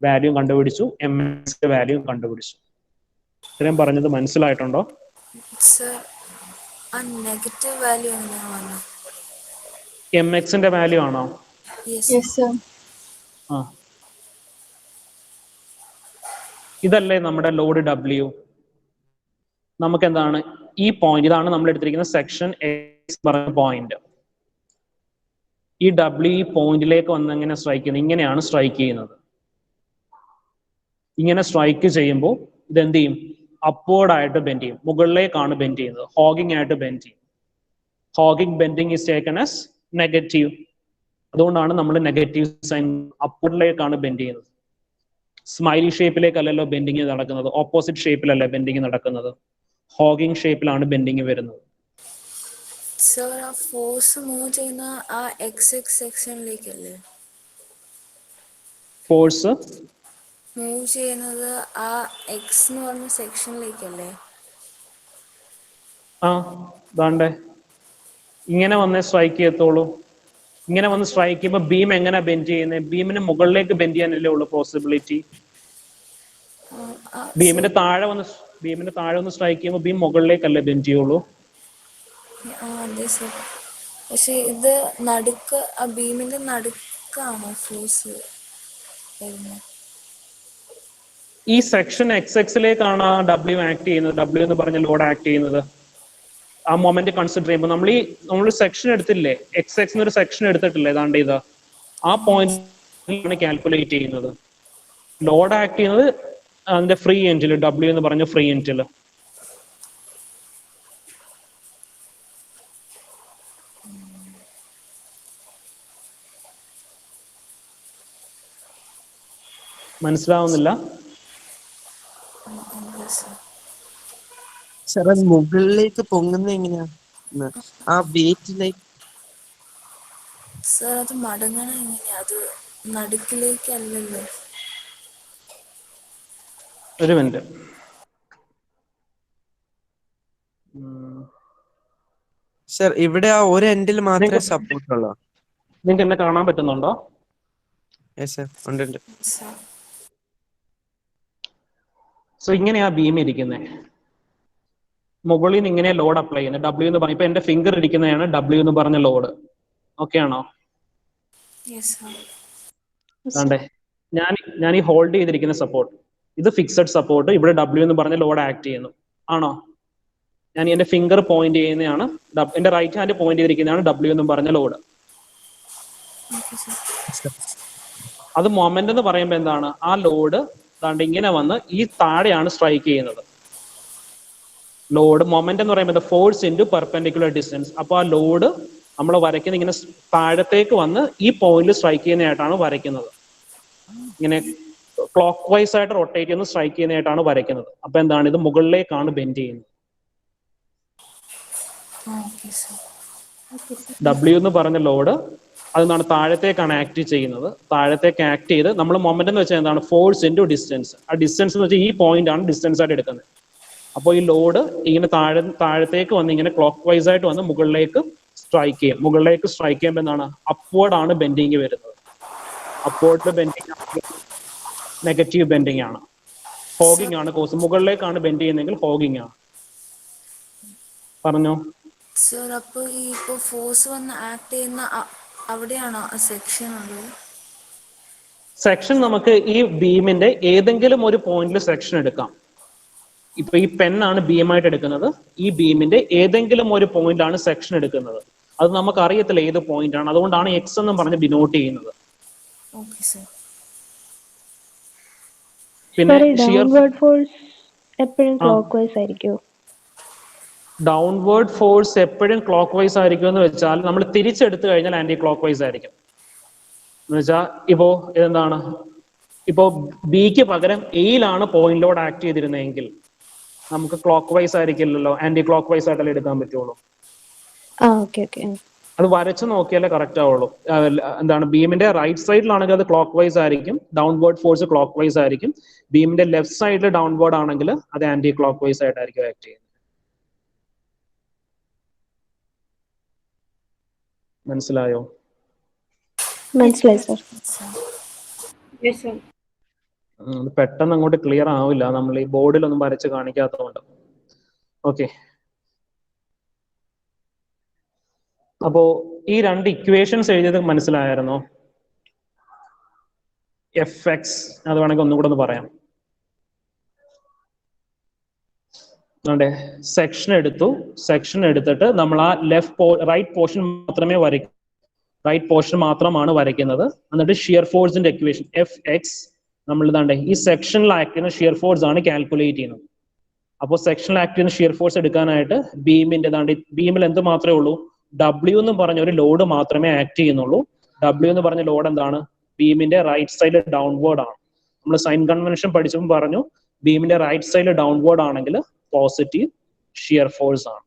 വാല്യൂ കണ്ടുപിടിച്ചു, mx ന്റെ വാല്യൂ കണ്ടുപിടിച്ചു. ഇത്രയും പറഞ്ഞത് മനസ്സിലായിട്ടുണ്ടോ? mx ന്റെ വാല്യൂ ആണോ? ആ, ഇതല്ലേ നമ്മുടെ ലോഡ് W. നമുക്ക് എന്താണ് ഈ പോയിന്റ്? ഇതാണ് നമ്മൾ എടുത്തിരിക്കുന്ന സെക്ഷൻ എക്സ് പറഞ്ഞ പോയിന്റ്. ഈ W ഈ പോയിന്റിലേക്ക് വന്ന് എങ്ങനെ സ്ട്രൈക്ക് ചെയ്യുന്നത്? ഇങ്ങനെയാണ് സ്ട്രൈക്ക് ചെയ്യുന്നത്. ഇങ്ങനെ സ്ട്രൈക്ക് ചെയ്യുമ്പോൾ ഇതെന്ത് ചെയ്യും? അപ്വേർഡ് ആയിട്ട് ബെൻഡ് ചെയ്യും. മുകളിലേക്കാണ് ബെൻഡ് ചെയ്യുന്നത്. ഹോഗിങ് ആയിട്ട് ബെൻഡ് ചെയ്യും. Hogging bending is taken as negative. അതുകൊണ്ടാണ് നമ്മൾ നെഗറ്റീവ് സൈൻ. അപ്വേർഡിലേക്കാണ് ബെൻഡ് ചെയ്യുന്നത്. സ്മൈലി ഷേപ്പിലേക്കല്ലല്ലോ ബെൻഡിങ് നടക്കുന്നത്. ഓപ്പോസിറ്റ് ഷേപ്പിലല്ല ബെൻഡിങ് നടക്കുന്നത്. ഹോഗിങ് ഷേപ്പിലാണ് ബെൻഡിങ് വരുന്നത്. ഫോഴ്സ് മൂവ് ചെയ്യുന്ന ആ എക്സ് സെക്ഷനിലേക്കല്ലേ? ഫോഴ്സ് മൂവ് ചെയ്യുന്നത് ആ എക്സ് എന്ന് പറഞ്ഞ സെക്ഷനിലേക്കല്ലേ? ആ, ദാണ്ടേ ഇങ്ങനെ വന്നേ സ്ട്രൈക്ക് ചെയ്യത്തുള്ളൂ. ഇങ്ങനെ വന്ന് സ്ട്രൈക്ക് ചെയ്യുമ്പോൾ ബീം എങ്ങനെ ബെൻഡ് ചെയ്യുന്നത്? ബീമിന് മുകളിലേക്ക് ബെൻഡ് ചെയ്യാനല്ലേ ഉള്ളൂ പോസിബിലിറ്റി. ബീമിന്റെ താഴെ വന്ന് സ്ട്രൈക്ക് ചെയ്യുമ്പോൾ ബീം മുകളിലേക്കല്ലേ ബെൻഡ് ചെയ്യുള്ളൂ. അതെ സർ. പക്ഷെ ഇത് നടുക്ക് ആ ബീമിന്റെ നടുക്കാണോ ഫോഴ്സ് വരുന്നത്? ഈ സെക്ഷൻ എക്സിലേക്കാണ് ആ ഡബ്ല്യു ആക്ട് ചെയ്യുന്നത്, ഡബ്ല്യു എന്ന് പറഞ്ഞ ലോഡ് ആക്ട് ചെയ്യുന്നത്. ആ മൊമെന്റ് കൺസിഡർ ചെയ്യുമ്പോൾ നമ്മൾ സെക്ഷൻ എടുത്തില്ലേ, എക്സ് എന്നൊരു സെക്ഷൻ എടുത്തിട്ടില്ലേ, ഏതാണ്ട് ഇത് ആ പോയിന്റ് കാൽക്കുലേറ്റ് ചെയ്യുന്നത്. ലോഡ് ആക്ട് ചെയ്യുന്നത് അതിന്റെ ഫ്രീ എൻഡിൽ, ഡബ്ല്യു എന്ന് പറഞ്ഞ ഫ്രീ എൻഡിൽ. മനസ്സിലാവുന്നില്ല? സാർ അത് മുകളിലേക്ക് പൊങ്ങുന്ന എങ്ങനെയാ? ആ വെയിറ്റിലേക്ക് സർ അത് മടങ്ങണ എങ്ങനെയാ? അത് നടുക്കിലേക്കല്ലല്ലോ. ഒരു മിനിറ്റ്. സാർ ഇവിടെ ആ ഒരു എൻഡിൽ മാത്രമേ സപ്പോർട്ട് ഉള്ളൂ. നിങ്ങൾക്ക് എന്നെ കാണാൻ പറ്റുന്നുണ്ടോ? യെസ് സർ, ഉണ്ട്. സോ ഇങ്ങനെയാ ബീം ഇരിക്കുന്നത്. മുകളിൽ നിന്ന് ഇങ്ങനെ ലോഡ് അപ്ലൈ ചെയ്യുന്നത്, ഡബ്ല്യു എന്ന് പറഞ്ഞ, ഇപ്പൊ എന്റെ ഫിംഗർ ഇരിക്കുന്നതാണ് ഡബ്ല്യു എന്ന് പറഞ്ഞ ലോഡ്. ഓക്കെ ആണോ? അതെ, ഞാൻ ഈ ഹോൾഡ് ചെയ്തിരിക്കുന്ന സപ്പോർട്ട്, ഇത് ഫിക്സഡ് സപ്പോർട്ട്, ഇവിടെ ഡബ്ല്യു എന്ന് പറഞ്ഞ ലോഡ് ആക്ട് ചെയ്യുന്നു. ആണോ? ഞാൻ എന്റെ ഫിംഗർ പോയിന്റ് ചെയ്യുന്നതാണ്, എന്റെ റൈറ്റ് ഹാൻഡ് പോയിന്റ് ചെയ്തിരിക്കുന്നതാണ് ഡബ്ല്യു എന്ന് പറഞ്ഞ ലോഡ്. അത് മൊമെന്റ് എന്ന് പറയുമ്പോൾ എന്താണ്? ആ ലോഡ് ദാണ്ട് ഇങ്ങനെ വന്ന് ഈ താഴെയാണ് സ്ട്രൈക്ക് ചെയ്യുന്നത്. ലോഡ് മൊമെന്റ് എന്ന് പറയുമ്പോൾ ഫോഴ്സ് ഇൻറ്റു പെർപെൻഡിക്കുലർ ഡിസ്റ്റൻസ്. അപ്പോൾ ആ ലോഡ് നമ്മൾ വരയ്ക്കുന്ന ഇങ്ങനെ താഴത്തേക്ക് വന്ന് ഈ പോയിന്റിൽ സ്ട്രൈക്ക് ചെയ്യുന്നതായിട്ടാണ് വരയ്ക്കുന്നത്. ഇങ്ങനെ ക്ലോക്ക് വൈസ് ആയിട്ട് റൊട്ടേറ്റ് ചെയ്യുന്ന സ്ട്രൈക്ക് ചെയ്യുന്നതായിട്ടാണ് വരയ്ക്കുന്നത്. അപ്പൊ എന്താണ്? ഇത് മുകളിലേക്കാണ് ബെൻഡ് ചെയ്യുന്നത്. ഡബ്ല്യു എന്ന് പറഞ്ഞ ലോഡ് അതെന്താണ്? താഴത്തേക്കാണ് ആക്ട് ചെയ്യുന്നത്. താഴത്തേക്ക് ആക്ട് ചെയ്ത് നമ്മൾ മൊമെന്റ് എന്ന് വെച്ചാൽ എന്താണ്? Force into distance. ആ ഡിസ്റ്റൻസ് എന്ന് വെച്ചാൽ ഈ പോയിന്റ് ആണ് ഡിസ്റ്റൻസ് ആയിട്ട് എടുക്കുന്നത്. അപ്പോൾ ഈ ലോഡ് ഇങ്ങനെ താഴത്തേക്ക് വന്ന് ഇങ്ങനെ ക്ലോക്ക് വൈസ് ആയിട്ട് വന്ന് മുകളിലേക്ക് സ്ട്രൈക്ക് ചെയ്യും. മുകളിലേക്ക് സ്ട്രൈക്ക് ചെയ്യുമ്പോൾ എന്താണ്? അപ്വേർഡ് ആണ് ബെൻഡിങ് വരുന്നത്. അപ്വേർഡ് ബെൻഡിങ് നെഗറ്റീവ് ബെൻഡിങ് ആണ്. ഹോഗിങ് ആണ് കോസ്. മുകളിലേക്കാണ് ബെൻഡ് ചെയ്യുന്നതെങ്കിൽ ഹോഗിങ് ആണ്. പറഞ്ഞോ സർ. അപ്പൊ ഈ ഇപ്പൊ ഫോഴ്സ് വന്ന് ആക്ട് ചെയ്യുന്ന അവിടെയാണോ സെക്ഷൻ ഉള്ളത്? സെക്ഷൻ നമുക്ക് ഈ ബീമിന്റെ ഏതെങ്കിലും ഒരു പോയിന്റിൽ സെക്ഷൻ എടുക്കാം. ഇപ്പൊ ഈ പെന്നാണ് ബീമായിട്ട് എടുക്കുന്നത്. ഈ ബീമിന്റെ ഏതെങ്കിലും ഒരു പോയിന്റ് ആണ് സെക്ഷൻ എടുക്കുന്നത്. അത് നമുക്ക് അറിയത്തില്ല ഏത് പോയിന്റ് ആണ്. അതുകൊണ്ടാണ് എക്സ് എന്ന് പറഞ്ഞ് ഡിനോട്ട് ചെയ്യുന്നത്. പിന്നെ ഡൗൺവേർഡ് ഫോഴ്സ് എപ്പോഴും ക്ലോക്ക് വൈസ് ആയിരിക്കും. ഡൗൺവേർഡ് ഫോഴ്സ് എപ്പോഴും ക്ലോക്ക് വൈസ് ആയിരിക്കും എന്ന് വെച്ചാൽ നമ്മൾ തിരിച്ചെടുത്തു കഴിഞ്ഞാൽ ആന്റി ക്ലോക്ക് വൈസ് ആയിരിക്കും. എന്ന് വെച്ചാൽ ഇപ്പോ എന്താണ്? ഇപ്പോ ബിക്ക് പകരം എയിലാണ് പോയിന്റ് ലോഡ് ആക്ട് ചെയ്തിരുന്നതെങ്കിൽ നമുക്ക് ക്ലോക്ക് വൈസ് ആയിരിക്കില്ലല്ലോ, ആന്റി ക്ലോക്ക് വൈസ് ആയിട്ടല്ലേ എടുക്കാൻ പറ്റുള്ളൂ. അത് വരച്ച് നോക്കിയാലേ കറക്റ്റ് ആവുള്ളൂ. എന്താണ്? ബീമിന്റെ റൈറ്റ് സൈഡിലാണെങ്കിൽ അത് ക്ലോക്ക് വൈസ് ആയിരിക്കും, ഡൗൺവേർഡ് ഫോഴ്സ് ക്ലോക്ക് വൈസ് ആയിരിക്കും. ബീമിന്റെ ലെഫ്റ്റ് സൈഡിൽ ഡൗൺവേർഡ് ആണെങ്കിൽ അത് ആന്റി ക്ലോക്ക് വൈസ് ആയിട്ടായിരിക്കും ആക്ട് ചെയ്യുന്നത്. മനസ്സിലായോ? മനസ്സിലായി സർ. പെട്ടെന്ന് അങ്ങോട്ട് ക്ലിയർ ആവില്ല, നമ്മൾ ഈ ബോർഡിലൊന്നും വരച്ച് കാണിക്കാത്തതുകൊണ്ട്. ഓക്കെ, അപ്പോ ഈ രണ്ട് ഇക്വേഷൻസ് എഴുതിയത് മനസ്സിലായിരുന്നോ? എഫ് എക്സ് അത് വേണമെങ്കിൽ ഒന്നുകൂടെ ഒന്ന് പറയാം. അതെ, സെക്ഷൻ എടുത്തു. സെക്ഷൻ എടുത്തിട്ട് നമ്മൾ ആ റൈറ്റ് പോർഷൻ മാത്രമേ വരയ്ക്കൂ. റൈറ്റ് പോർഷൻ മാത്രമാണ് വരയ്ക്കുന്നത്. എന്നിട്ട് ഷിയർ ഫോഴ്സിന്റെ ഇക്വേഷൻ എഫ് എക്സ് നമ്മൾ ഇതാണ്ട് ഈ സെക്ഷനിൽ ആക്ട് ചെയ്യുന്ന ഷിയർ ഫോഴ്സ് ആണ് കാൽക്കുലേറ്റ് ചെയ്യുന്നത്. അപ്പോൾ സെക്ഷനിൽ ആക്ട് ചെയ്യുന്ന ഷിയർ ഫോഴ്സ് എടുക്കാനായിട്ട് ബീമിന്റെ ബീമിൽ എന്ത് മാത്രമേ ഉള്ളൂ? ഡബ്ല്യു എന്ന് പറഞ്ഞ ഒരു ലോഡ് മാത്രമേ ആക്ട് ചെയ്യുന്നുള്ളൂ. ഡബ്ല്യു എന്ന് പറഞ്ഞ ലോഡ് എന്താണ്? ബീമിന്റെ റൈറ്റ് സൈഡിൽ ഡൗൺവേർഡ് ആണ്. നമ്മൾ സൈൻ കൺവെൻഷൻ പഠിച്ചപ്പോൾ പറഞ്ഞു ബീമിന്റെ റൈറ്റ് സൈഡിൽ ഡൗൺവേർഡ് ആണെങ്കിൽ പോസിറ്റീവ് ഷിയർ ഫോഴ്സ് ആണ്.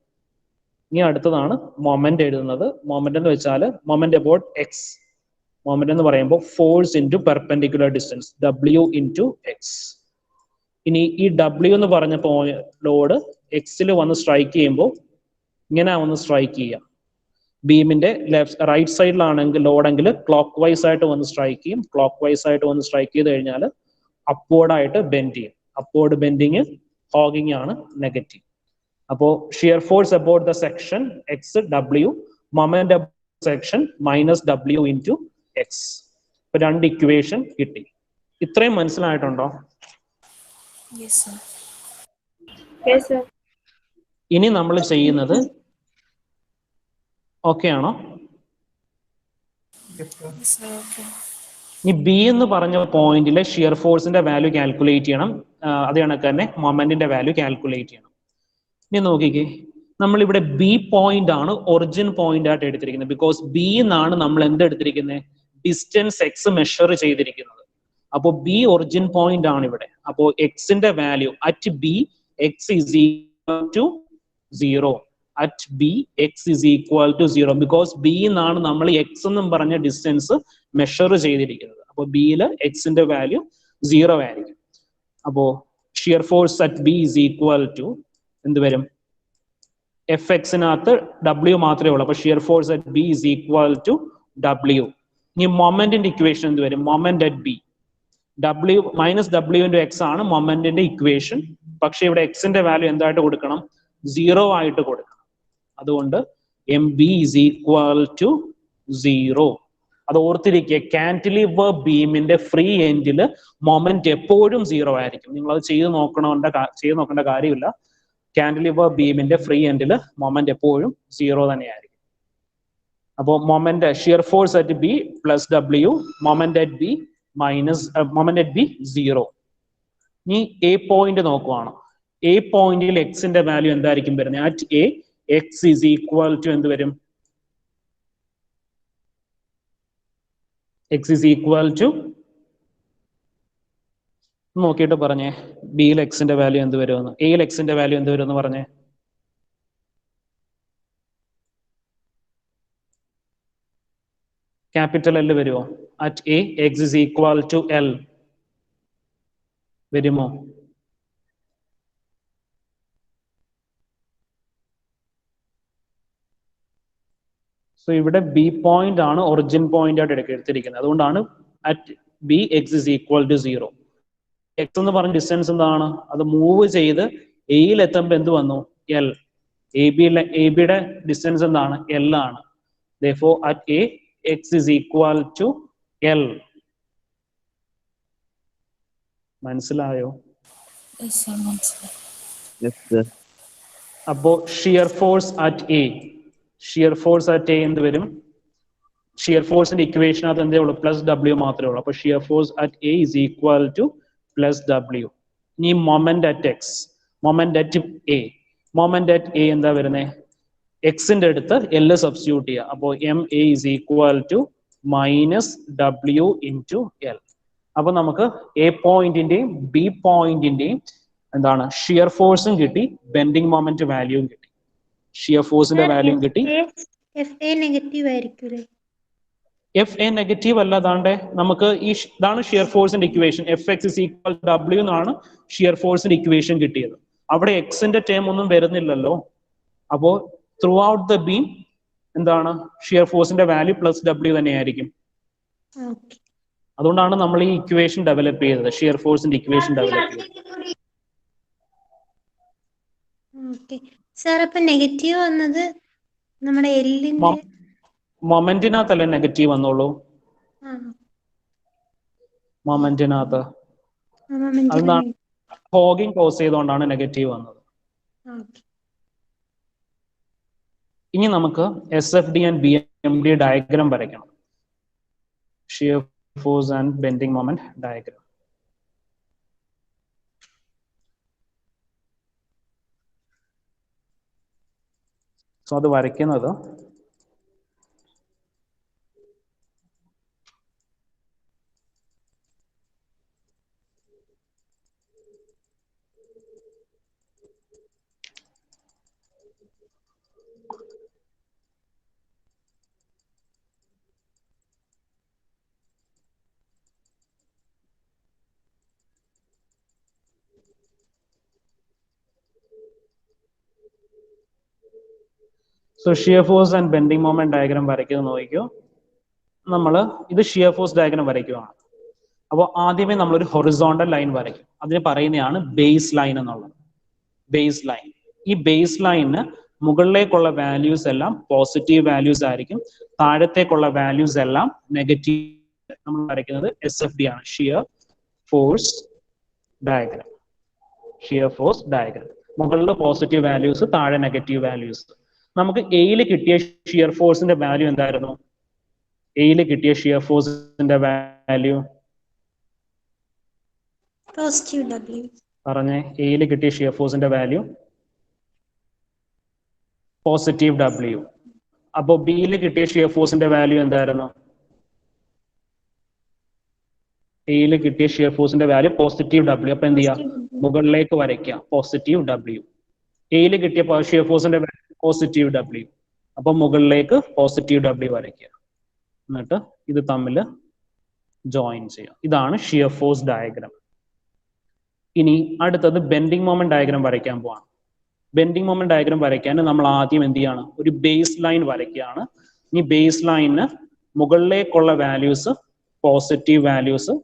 ഇനി അടുത്തതാണ് മൊമെന്റ് എഴുതുന്നത്. മൊമെന്റ് എന്ന് വെച്ചാൽ മൊമെന്റ് അബൌട്ട് എക്സ്. മൊമെന്റ് എന്ന് പറയുമ്പോൾ force into perpendicular distance, W into X. ഇനി ഈ ഡബ്ല്യു എന്ന് പറഞ്ഞ ലോഡ് എക്സിൽ വന്ന് സ്ട്രൈക്ക് ചെയ്യുമ്പോൾ ഇങ്ങനെ വന്ന് സ്ട്രൈക്ക് ചെയ്യാം. ബീമിന്റെ റൈറ്റ് സൈഡിലാണെങ്കിൽ ലോഡെങ്കിൽ ക്ലോക്ക് വൈസ് ആയിട്ട് വന്ന് സ്ട്രൈക്ക് ചെയ്യും. ക്ലോക്ക് വൈസ് ആയിട്ട് വന്ന് സ്ട്രൈക്ക് ചെയ്ത് കഴിഞ്ഞാൽ അപ്വേർഡ് ആയിട്ട് ബെൻഡ് ചെയ്യും. അപ്വേർഡ് ബെൻഡിങ് ഹോഗിങ് ആണ്, നെഗറ്റീവ്. അപ്പോൾ shear force about the section x W, moment about section minus W into x. ഇപ്പൊ രണ്ട് ഇക്വേഷൻ കിട്ടി. ഇത്രയും മനസ്സിലായിട്ടുണ്ടോ? Yes sir. Yes sir. ഇനി നമ്മൾ ചെയ്യുന്നത് ഓക്കെ ആണോ? ഓക്കെ. ഇനി ബി എന്ന് പറഞ്ഞ പോയിന്റിലെ ഷിയർ ഫോഴ്സിന്റെ വാല്യൂ കാൽക്കുലേറ്റ് ചെയ്യണം. അത് കണക്ക് തന്നെ മൊമെന്റിന്റെ വാല്യൂ കാൽക്കുലേറ്റ് ചെയ്യണം. ഇനി നോക്കിക്കേ, നമ്മളിവിടെ ബി പോയിന്റ് ആണ് ഒറിജിൻ പോയിന്റ് ആയിട്ട് എടുത്തിരിക്കുന്നത്. ബിക്കോസ് ബി എന്നാണ് നമ്മൾ എന്തെടുത്തിരിക്കുന്നത്, ഡിസ്റ്റൻസ് എക്സ് മെഷർ ചെയ്തിരിക്കുന്നത്. അപ്പോൾ ബി ഒറിജിൻ പോയിന്റ് ആണ് ഇവിടെ. അപ്പോൾ എക്സിന്റെ value at B X is equal to 0. At B X is equal to 0 because B എന്നാണ് നമ്മൾ എക്സ് എന്നും പറഞ്ഞ ഡിസ്റ്റൻസ് മെഷർ ചെയ്തിരിക്കുന്നത്. അപ്പോൾ ബിയിൽ എക്സിന്റെ വാല്യൂ 0 ആയിരിക്കും. അപ്പോ shear force at B is equal to എന്ത് വരും, എഫ് എക്സിനകത്ത് ഡബ്ല്യു മാത്രമേ ഉള്ളൂ. അപ്പൊ shear force at B is equal to W. ഇനി മൊമെന്റിന്റെ ഇക്വേഷൻ എന്ത് വരും, moment at B W minus W into X ആണ് മൊമെന്റിന്റെ ഇക്വേഷൻ. പക്ഷെ ഇവിടെ എക്സിന്റെ വാല്യൂ എന്തായിട്ട് കൊടുക്കണം, 0 ആയിട്ട് കൊടുക്കണം. അതുകൊണ്ട് M B is equal to 0. അത് ഓർത്തിരിക്കുക, കാന്റിലിവർ ബീമിന്റെ ഫ്രീ എൻഡിൽ മൊമെന്റ് എപ്പോഴും 0 ആയിരിക്കും. നിങ്ങൾ അത് ചെയ്ത് നോക്കേണ്ട കാര്യമില്ല. കാന്റിലിവർ ബീമിന്റെ ഫ്രീ എൻഡിൽ മൊമെന്റ് എപ്പോഴും 0 തന്നെയായിരിക്കും. അപ്പോൾ moment shear force at B plus W, moment at B minus moment at B 0. ഇനി എ പോയിന്റ് നോക്കുവാണ്. എ പോയിന്റിൽ എക്സിന്റെ വാല്യൂ എന്തായിരിക്കും വരുന്നത്, at A X is equal to എന്ത് വരും, എക്സ് ഇസ് ഈക്വൽ ടു നോക്കിയിട്ട് പറഞ്ഞേ, ബിയിൽ എക്സിന്റെ വാല്യൂ എന്ത് വരുമെന്ന്, എയിൽ എക്സിന്റെ വാല്യൂ എന്ത് വരുമെന്ന് പറഞ്ഞേ. ക്യാപിറ്റൽ എൽ വരുമോ? At A X is equal to L വരുമോ? സോ ഇവിടെ ബി പോയിന്റ് ആണ് ഒറിജിൻ പോയിന്റ് ആയിട്ട് എടുത്തിരിക്കുന്നത്. അതുകൊണ്ടാണ് at B X is equal to 0. X എന്ന് പറഞ്ഞ ഡിസ്റ്റൻസ് എന്താണ്, അത് മൂവ് ചെയ്ത് എയിൽ എത്തുമ്പോൾ എന്ത് വന്നു, എൽ. എ ബിയുടെ ഡിസ്റ്റൻസ് എന്താണ്, എൽ ആണ്. Therefore at a x is equal to L. മനസ്സിലായോ? അപ്പോ shear force at A, shear force at A എന്ത് വരും, ഷിയർ ഫോഴ്സിന്റെ ഇക്വേഷൻ അത് എന്തേ ഉള്ളൂ, പ്ലസ് ഡബ്ല്യു മാത്രമേ ഉള്ളൂ. അപ്പൊ shear force at A is equal to plus W. ഇനി moment at x, moment at A, moment at A എന്താ വരുന്നത്, എക്സിന്റെ അടുത്ത് എൽ സബ്സ്റ്റിറ്റ്യൂട്ട് ചെയ്യുക. അപ്പോൾ M A is equal to minus W into L. അപ്പൊ നമുക്ക് എ പോയിന്റിന്റെയും ബി പോയിന്റിന്റെയും എന്താണ് ഷിയർ ഫോഴ്സും കിട്ടി, ബെൻഡിങ് മൊമെന്റ് വാല്യൂവും കിട്ടി, ഷിയർ ഫോഴ്സിന്റെ വാല്യൂവും കിട്ടി. എഫ് എ നെഗറ്റീവ് ആയിരിക്കും. എഫ് എ നെഗറ്റീവ് അല്ല, അതാണ്ട് നമുക്ക് ഇതാണ് ഷിയർ ഫോഴ്സിന്റെ equation. F X is equal W എന്നാണ് ഷിയർ ഫോഴ്സിന്റെ ഇക്വേഷൻ കിട്ടിയത്. അവിടെ എക്സിന്റെ ടേം ഒന്നും വരുന്നില്ലല്ലോ. അപ്പോ ത്രൂ ഔട്ട് ദ ബീം എന്താണ് ഷിയർ ഫോഴ്സിന്റെ വാല്യൂ പ്ലസ് ഡബ്ല്യു തന്നെയായിരിക്കും. അതുകൊണ്ടാണ് നമ്മൾ ഈ ഇക്വേഷൻ ഡെവലപ്പ് ചെയ്തത്, ഷിയർ ഫോഴ്സിന്റെ ഇക്വേഷൻ ഡെവലപ്പ് ചെയ്തത്. സാർ അപ്പൊ നെഗറ്റീവ് വന്നത് നമ്മുടെ എല്ലിന്റെ മൊമെന്റിനകത്തല്ലേ നെഗറ്റീവ് വന്നോളൂ, മൊമെന്റിനകത്ത്. അതാണ് ഹോഗിങ് കോസ് ചെയ്തുകൊണ്ടാണ് നെഗറ്റീവ് വന്നത്. ഇനി നമുക്ക് S F D and B M D diagram വരയ്ക്കണം. Shear force and bending moment diagram. So അത് വരയ്ക്കുന്നത് so shear force and bending moment diagram വരയ്ക്കുന്നത് നോക്കിക്കോ. നമ്മൾ ഇത് ഷിയർ ഫോഴ്സ് ഡയഗ്രാം വരയ്ക്കുകയാണ്. അപ്പോൾ ആദ്യമേ നമ്മളൊരു ഹൊറിസോണ്ടൽ ലൈൻ വരയ്ക്കും. അതിന് പറയുന്നതാണ് ബേസ് ലൈൻ എന്നുള്ളത്. ബേസ് ലൈൻ ഈ ബേസ് ലൈനിന് മുകളിലേക്കുള്ള വാല്യൂസ് എല്ലാം പോസിറ്റീവ് വാല്യൂസ് ആയിരിക്കും, താഴത്തേക്കുള്ള വാല്യൂസ് എല്ലാം നെഗറ്റീവ്. നമ്മൾ വരയ്ക്കുന്നത് SFD ആണ്, shear force diagram. Shear force diagram. മുകളിൽ പോസിറ്റീവ് വാല്യൂസ്, താഴെ നെഗറ്റീവ് വാല്യൂസ്. നമുക്ക് എയിൽ കിട്ടിയ ഷിയർ ഫോഴ്സിന്റെ വാല്യൂ എന്തായിരുന്നു? എയിൽ കിട്ടിയ ഷിയർ ഫോഴ്സിന്റെ വാല്യൂ പോസിറ്റീവ് W. പറഞ്ഞേ, എയിൽ കിട്ടിയ ഷിയർ ഫോഴ്സിന്റെ വാല്യൂ പോസിറ്റീവ് W. അപ്പോ ബിയിൽ കിട്ടിയ ഷിയർ ഫോഴ്സിന്റെ വാല്യൂ എന്തായിരുന്നു? എയിൽ കിട്ടിയ ഷിയർ ഫോഴ്സിന്റെ വാല്യൂ പോസിറ്റീവ് W. അപ്പൊ എന്ത് ചെയ്യാം? മുകളിലേക്ക് വരയ്ക്കുക, പോസിറ്റീവ് W. എയിൽ കിട്ടിയ ഷിയർ ഫോഴ്സിന്റെ വാല്യൂ പോസിറ്റീവ് W. അപ്പൊ മുകളിലേക്ക് പോസിറ്റീവ് W വരയ്ക്കുക. എന്നിട്ട് ഇത് തമ്മിൽ ജോയിൻ ചെയ്യാം. ഇതാണ് ഷിയർ ഫോഴ്സ് ഡയഗ്രാം. ഇനി അടുത്തത് ബെൻഡിങ് മൊമെന്റ് ഡയഗ്രാം വരയ്ക്കാൻ പോവാണ്. ബെൻഡിങ് മൊമെന്റ് ഡയഗ്രാം വരയ്ക്കാൻ നമ്മൾ ആദ്യം എന്ത് ചെയ്യാണ്? ഒരു ബേസ് ലൈൻ വരയ്ക്കുകയാണ്. ഈ ബേസ് ലൈനിന് മുകളിലേക്കുള്ള വാല്യൂസ് പോസിറ്റീവ് വാല്യൂസ്,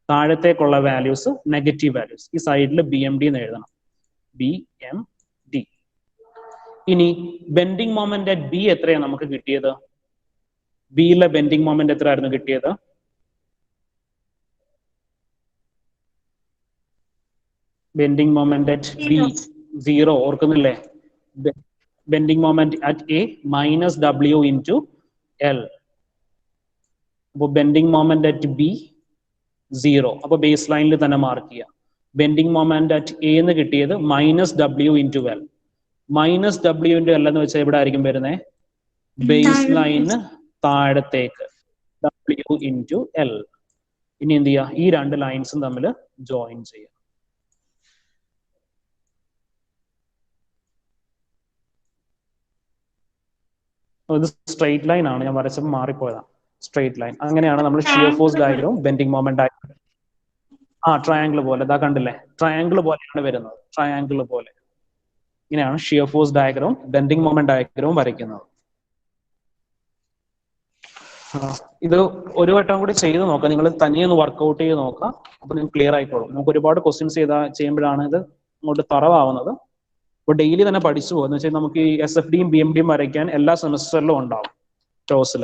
താഴത്തേക്കുള്ള വാല്യൂസ് നെഗറ്റീവ് വാല്യൂസ്. ഈ സൈഡിൽ BMD എന്ന് എഴുതണം, BMD. ഇനി ബെൻഡിങ് മൊമെന്റ് അറ്റ് B എത്രയാണ് നമുക്ക് കിട്ടിയത്? ബിയിലെ ബെൻഡിങ് മൊമെന്റ് എത്രയായിരുന്നു കിട്ടിയത്? Bending moment at B 0. ഓർക്കുന്നില്ലേ? Bending moment at A -W into L. അപ്പൊ ബെൻഡിങ് മൊമെന്റ് അറ്റ് B 0. അപ്പൊ ബേസ് ലൈനിൽ തന്നെ മാർക്ക് ചെയ്യുക. ബെൻഡിങ് മൊമെന്റ് അറ്റ് A എന്ന് കിട്ടിയത് -W into L. -W into L എന്ന് വെച്ചാൽ എവിടെ ആയിരിക്കും വരുന്നത്? ബേസ് ലൈന് താഴത്തേക്ക്, W into L. ഇനി എന്ത് ചെയ്യുക? ഈ രണ്ട് ലൈൻസും തമ്മിൽ ജോയിൻ ചെയ്യുക. ഇത് സ്ട്രെയിറ്റ് ലൈൻ ആണ്, ഞാൻ വരച്ചപ്പോൾ മാറിപ്പോയതാണ്. Straight line. അങ്ങനെയാണ് നമ്മൾ shear force diagram bending moment diagram. Triangle പോലെ, ഇതാ കണ്ടില്ലേ? ട്രയാങ്കിൾ പോലെയാണ് വരുന്നത്, ട്രയാങ്കിൾ പോലെ. ഇങ്ങനെയാണ് shear force diagram bending moment diagram വരയ്ക്കുന്നത്. ഇത് ഒരു വട്ടം കൂടി ചെയ്ത് നോക്കാം, നിങ്ങൾ തനിയെ ഒന്ന് വർക്ക്ഔട്ട് ചെയ്ത് നോക്കാം. അപ്പൊ നിങ്ങൾക്ക് ക്ലിയർ ആയിക്കോളും. നമുക്ക് ഒരുപാട് ക്വസ്റ്റ്യൻസ് ചെയ്യുമ്പോഴാണ് ഇത് അങ്ങോട്ട് തറവാവുന്നത്. അപ്പോൾ ഡെയിലി തന്നെ പഠിച്ചു പോകും. എന്ന് വെച്ചാൽ നമുക്ക് ഈ SFDയും BMDയും വരയ്ക്കാൻ എല്ലാ സെമസ്റ്ററിലും ഉണ്ടാവും ടോസിൽ.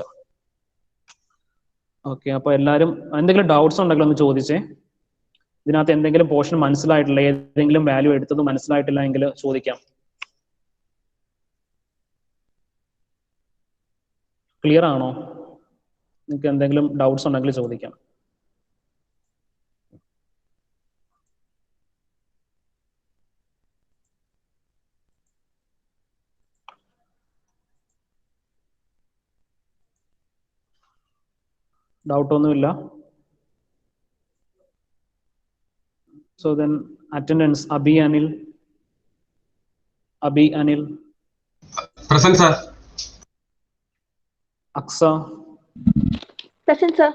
ഓക്കെ, അപ്പൊ എല്ലാവരും എന്തെങ്കിലും ഡൗട്ട്സ് ഉണ്ടെങ്കിൽ ഒന്ന് ചോദിച്ചേ. ഇതിനകത്ത് എന്തെങ്കിലും പോർഷൻ മനസ്സിലായിട്ടില്ല, ഏതെങ്കിലും വാല്യൂ എടുത്തത് മനസ്സിലായിട്ടില്ല എങ്കിൽ ചോദിക്കാം. ക്ലിയർ ആണോ? നിങ്ങൾക്ക് എന്തെങ്കിലും ഡൗട്ട്സ് ഉണ്ടെങ്കിൽ ചോദിക്കാം. ഡൗട്ട് ഒന്നുമില്ല? So then attendance, Abhi Anil. Present, sir. Aksa. Present, sir.